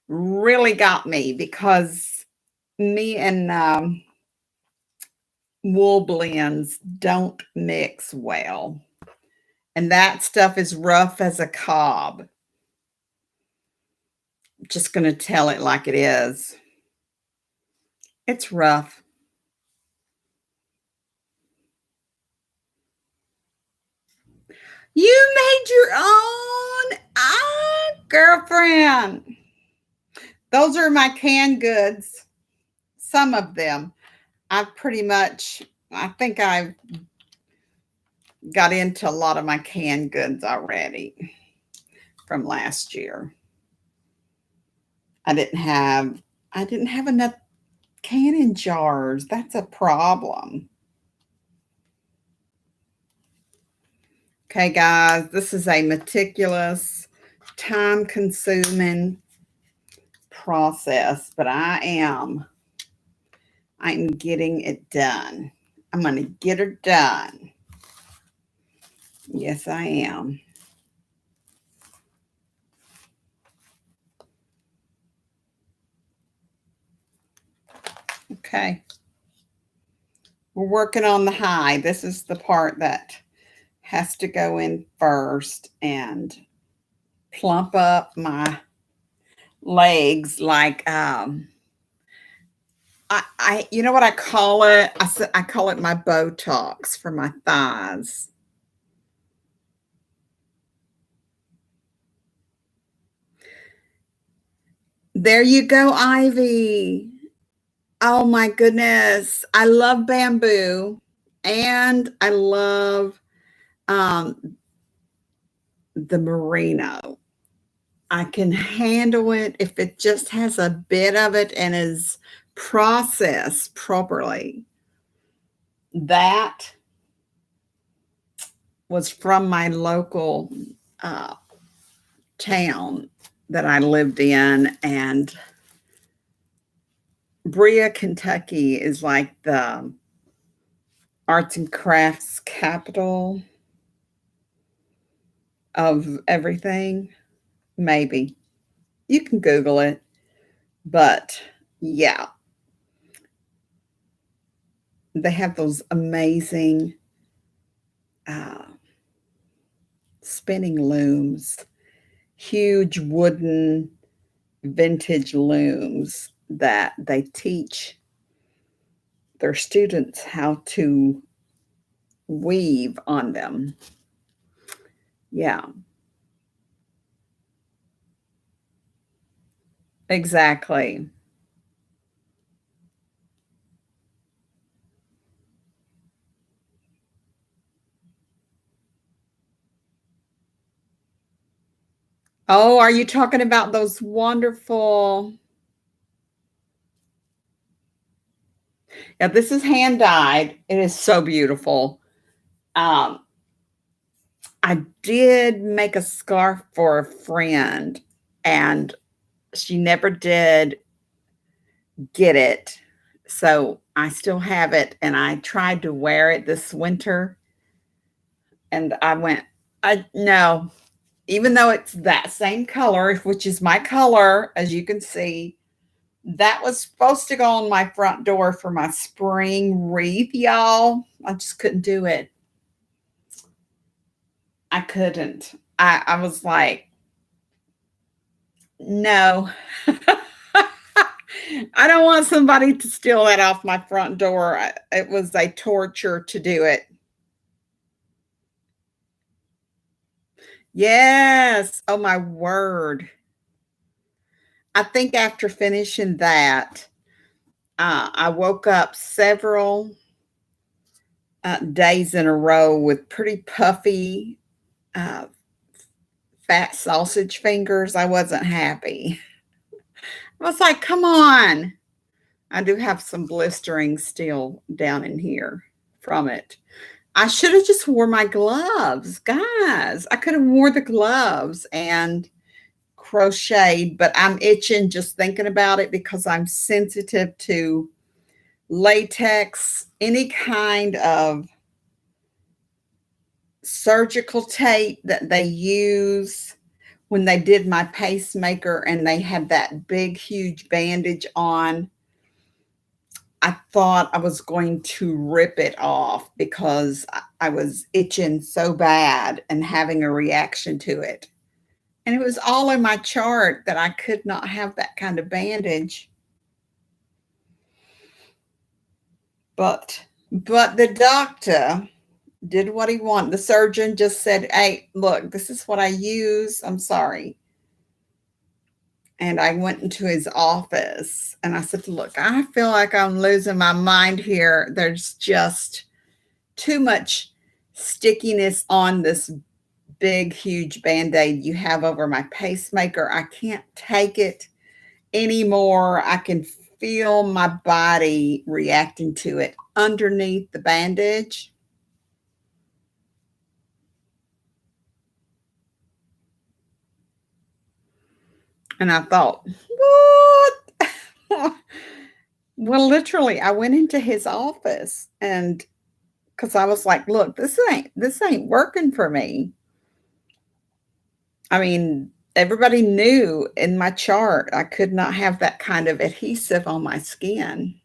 really got me because me and wool blends don't mix well. And that stuff is rough as a cob. Just going to tell it like it is. It's rough. You made your own? Girlfriend. Those are my canned goods. Some of them. I think I've got into a lot of my canned goods already from last year. I didn't have enough canning jars. That's a problem. Okay, guys, this is a meticulous, time-consuming process, but I'm getting it done. I'm going to get her done. Yes, I am. Okay. We're working on the high. This is the part that has to go in first and plump up my legs like I you know what I call it? I call it my Botox for my thighs. There you go, Ivy. Oh my goodness. I love bamboo and I love the merino. I can handle it if it just has a bit of it and is processed properly. That was from my local town that I lived in, and Brea, Kentucky is like the arts and crafts capital of everything. Maybe you can Google it, but yeah, they have those amazing uh, spinning looms, huge wooden vintage looms that they teach their students how to weave on them. Yeah, exactly. Oh, are you talking about those wonderful? Yeah, this is hand dyed. It is so beautiful. Um, I did make a scarf for a friend, and she never did get it. So I still have it, and I tried to wear it this winter, and I no, even though it's that same color, which is my color, as you can see, that was supposed to go on my front door for my spring wreath, y'all. I just couldn't do it. I couldn't. I was like, no. I don't want somebody to steal that off my front door. It was a torture to do it. Yes. Oh, my word. I think after finishing that, I woke up several days in a row with pretty puffy, uh, fat sausage fingers. I wasn't happy. I was like, come on. I do have some blistering still down in here from it. I should have just wore my gloves, guys. I could have wore the gloves and crocheted, but I'm itching just thinking about it because I'm sensitive to latex, any kind of surgical tape that they use when they did my pacemaker and they had that big, huge bandage on. I thought I was going to rip it off because I was itching so bad and having a reaction to it. And it was all in my chart that I could not have that kind of bandage. But the doctor did what he wanted. The surgeon just said, "Hey, look, this is what I use. I'm sorry." And I went into his office and I said, "Look, I feel like I'm losing my mind here. There's just too much stickiness on this big, huge band-aid you have over my pacemaker. I can't take it anymore. I can feel my body reacting to it underneath the bandage." And I thought, what? Well, literally, I went into his office and because I was like, look, this ain't working for me. I mean, everybody knew in my chart I could not have that kind of adhesive on my skin.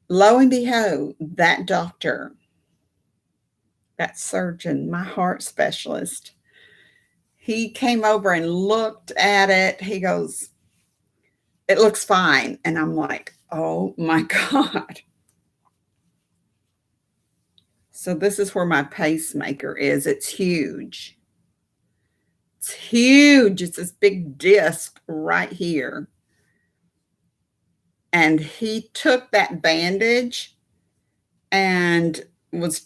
Lo and behold, that doctor, that surgeon, my heart specialist, he came over and looked at it. He goes, "It looks fine." And I'm like, oh my God. So this is where my pacemaker is. It's huge. It's huge. It's this big disc right here. And he took that bandage and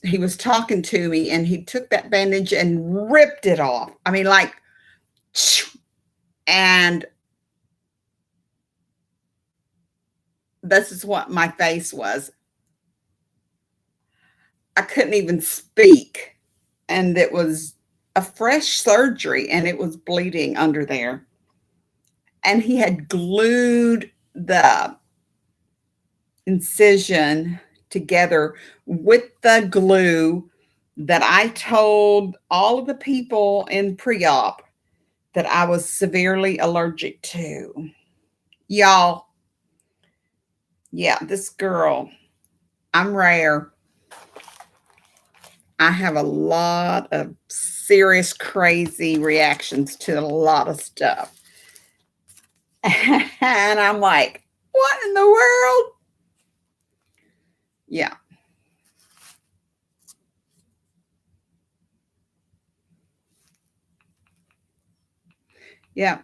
he was talking to me and he took that bandage and ripped it off. I mean, like, and this is what my face was. I couldn't even speak. And it was a fresh surgery and it was bleeding under there. And he had glued the incision together with the glue that I told all of the people in pre-op that I was severely allergic to. Y'all, yeah, this girl, I'm rare. I have a lot of serious, crazy reactions to a lot of stuff. And I'm like, what in the world? Yeah. Yeah.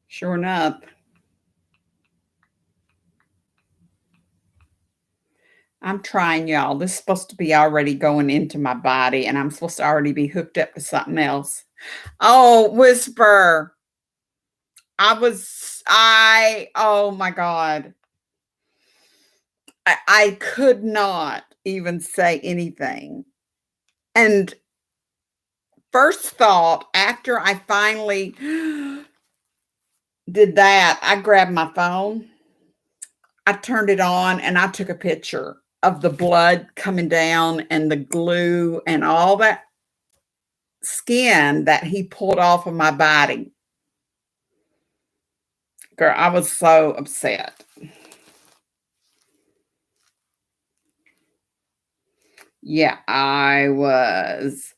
Sure enough. I'm trying, y'all. This is supposed to be already going into my body, and I'm supposed to already be hooked up to something else. Oh, Whisper. Oh my God. I could not even say anything. And first thought, after I finally did that, I grabbed my phone, I turned it on, and I took a picture of the blood coming down and the glue and all that skin that he pulled off of my body. Girl, I was so upset. Yeah, I was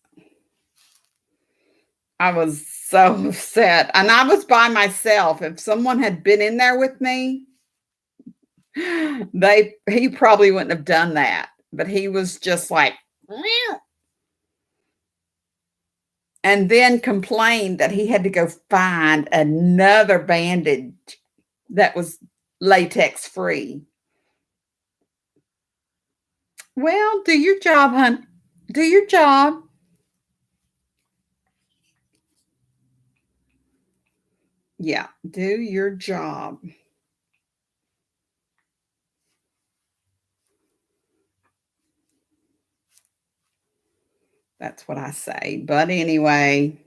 so upset, and I was by myself. If someone had been in there with me, he probably wouldn't have done that, but he was just like, "Meow," and then complained that he had to go find another bandage that was latex free. Well, do your job, hon. Do your job. Yeah, do your job. That's what I say. But anywho,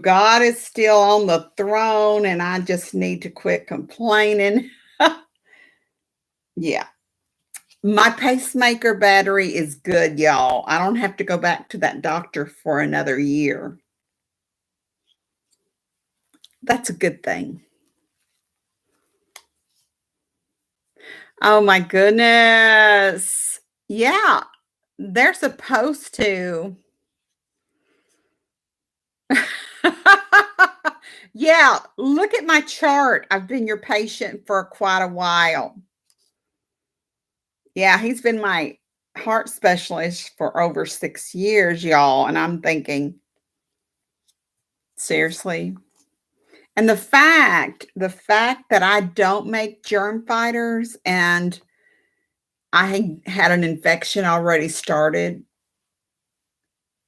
God is still on the throne, and I just need to quit complaining. Yeah. My pacemaker battery is good, y'all. I don't have to go back to that doctor for another year. That's a good thing. Oh my goodness. Yeah, they're supposed to. Yeah, look at my chart. I've been your patient for quite a while. Yeah, he's been my heart specialist for over 6 years, y'all, and I'm thinking, seriously? And the fact that I don't make germ fighters and I had an infection already started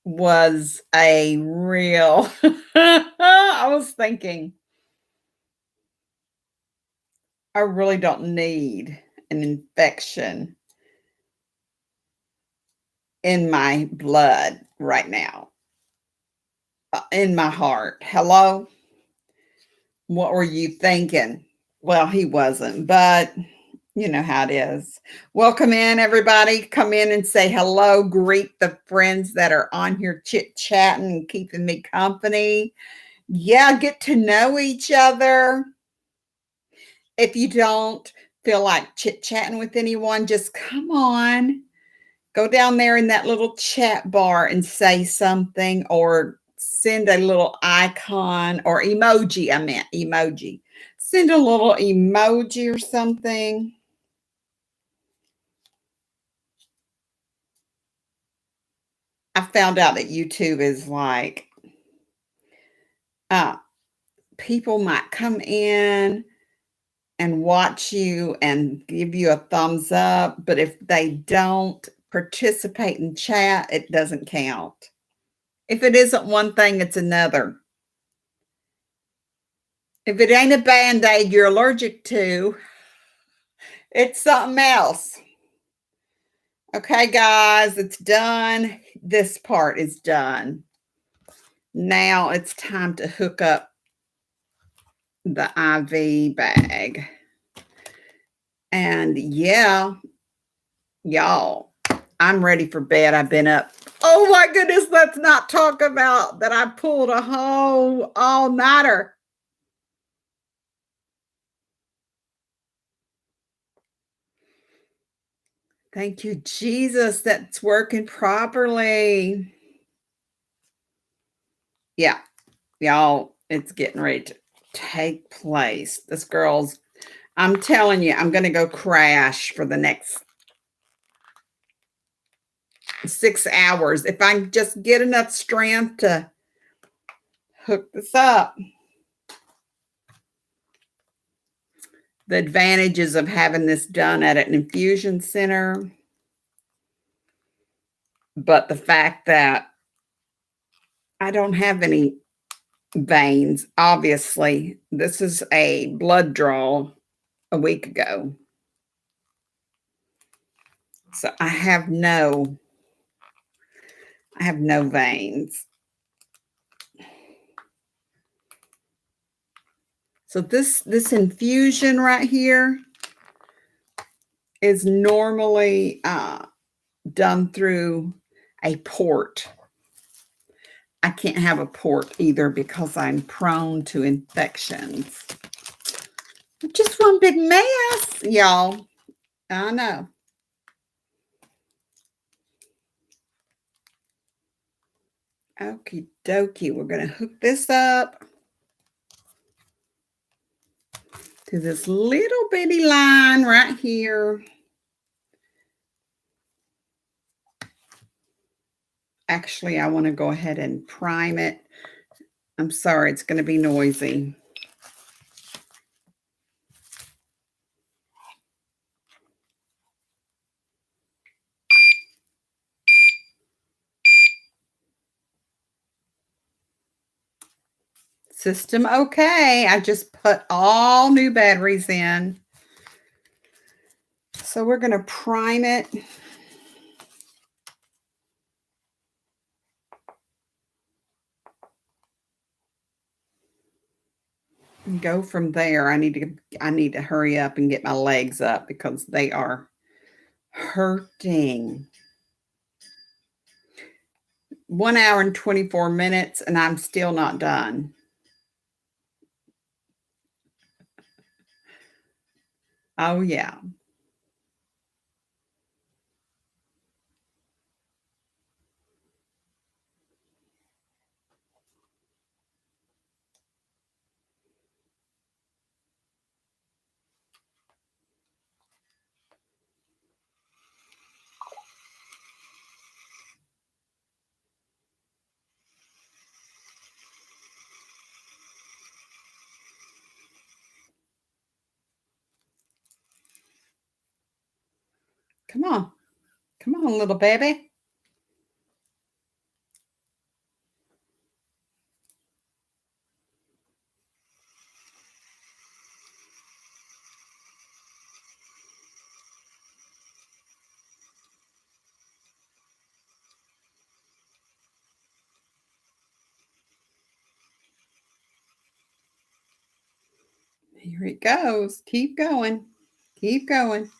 was a real I was thinking, I really don't need an infection in my blood right now, in my heart. Hello? What were you thinking? Well, he wasn't, but you know how it is. Welcome in, everybody. Come in and say hello. Greet the friends that are on here chit-chatting and keeping me company. Yeah, get to know each other. If you don't feel like chit-chatting with anyone, just come on. Go down there in that little chat bar and say something, or send a little icon or emoji. I meant emoji. Send a little emoji or something. I found out that YouTube is like, uh, people might come in and watch you and give you a thumbs up, but if they don't participate in chat, it doesn't count. If it isn't one thing, it's another. If it ain't a Band-Aid you're allergic to, it's something else. Okay, guys, it's done. This part is done. Now it's time to hook up the IV bag. And yeah, y'all, I'm ready for bed. I've been up. Oh my goodness, let's not talk about that. I pulled a whole all-nighter. Thank you, Jesus. That's working properly. Yeah, y'all, it's getting ready to take place. This girl's, I'm telling you, I'm going to go crash for the next 6 hours. If I just get enough strength to hook this up. The advantages of having this done at an infusion center. But the fact that I don't have any veins, obviously, this is a blood draw a week ago. So I have no veins. So this infusion right here is normally done through a port. I can't have a port either because I'm prone to infections. Just one big mess, y'all. I know. Okie dokie. We're going to hook this up to this little bitty line right here. Actually, I want to go ahead and prime it. I'm sorry, it's going to be noisy. System okay. I just put all new batteries in. So we're going to prime it. And go from there. I need to hurry up and get my legs up because they are hurting. 1 hour and 24 minutes and I'm still not done. Oh yeah. Come on. Come on, little baby. Here it goes. Keep going. Keep going.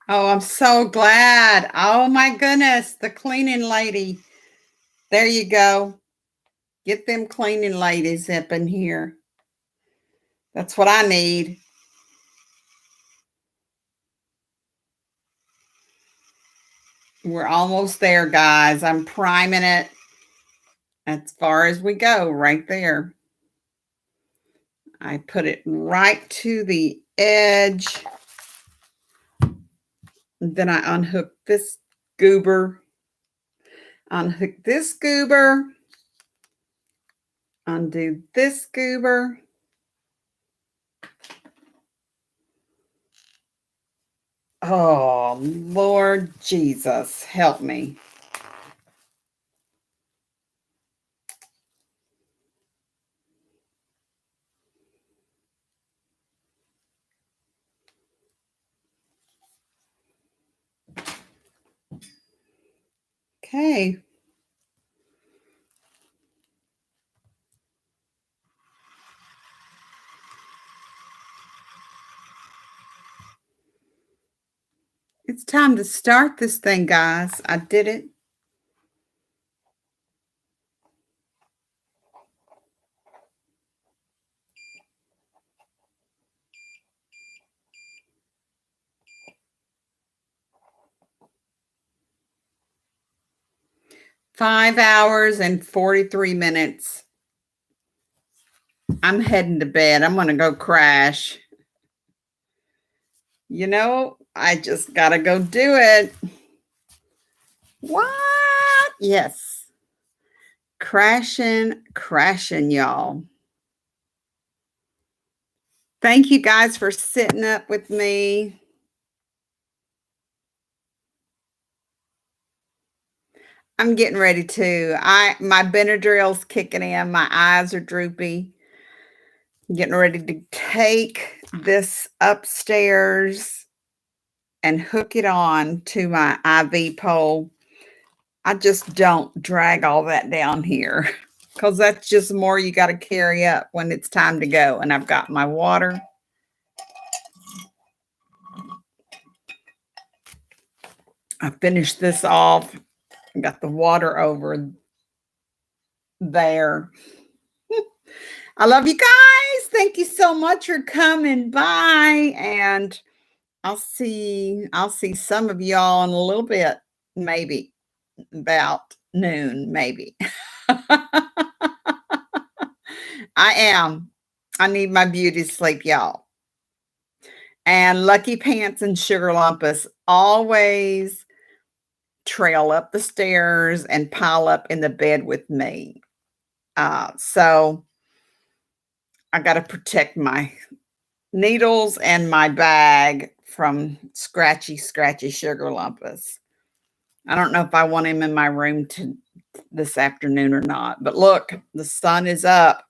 Oh, I'm so glad. Oh my goodness. The cleaning lady. There you go. Get them cleaning ladies up in here. That's what I need. We're almost there, guys. I'm priming it as far as we go right there. I put it right to the edge. Then I unhook this goober. Unhook this goober. Undo this goober. Oh, Lord Jesus, help me. Okay. It's time to start this thing, guys. I did it. Five hours and 43 minutes. I'm heading to bed. I'm going to go crash. You know, I just got to go do it. What? Yes. Crashing, y'all. Thank you guys for sitting up with me. I'm getting ready to. My Benadryl's kicking in. My eyes are droopy. I'm getting ready to take this upstairs and hook it on to my IV pole. I just don't drag all that down here because that's just more you got to carry up when it's time to go. And I've got my water. I finished this off. Got the water over there. I love you guys. Thank you so much for coming by. And I'll see some of y'all in a little bit, maybe about noon, maybe. I am. I need my beauty sleep, y'all. And LuckyPants and SugarLumpuss always trail up the stairs and pile up in the bed with me. So I got to protect my needles and my bag from scratchy SugarLumpuss. I don't know if I want him in my room this afternoon or not. But look, the sun is up.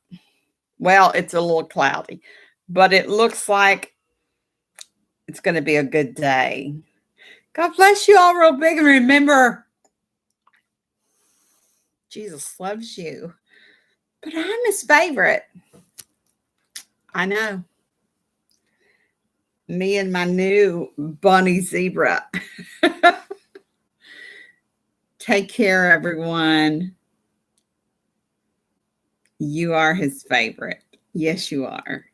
Well, it's a little cloudy, but it looks like it's going to be a good day. God bless you all real big. And remember, Jesus loves you. But I'm his favorite. I know. Me and my new bunny zebra. Take care, everyone. You are his favorite. Yes, you are.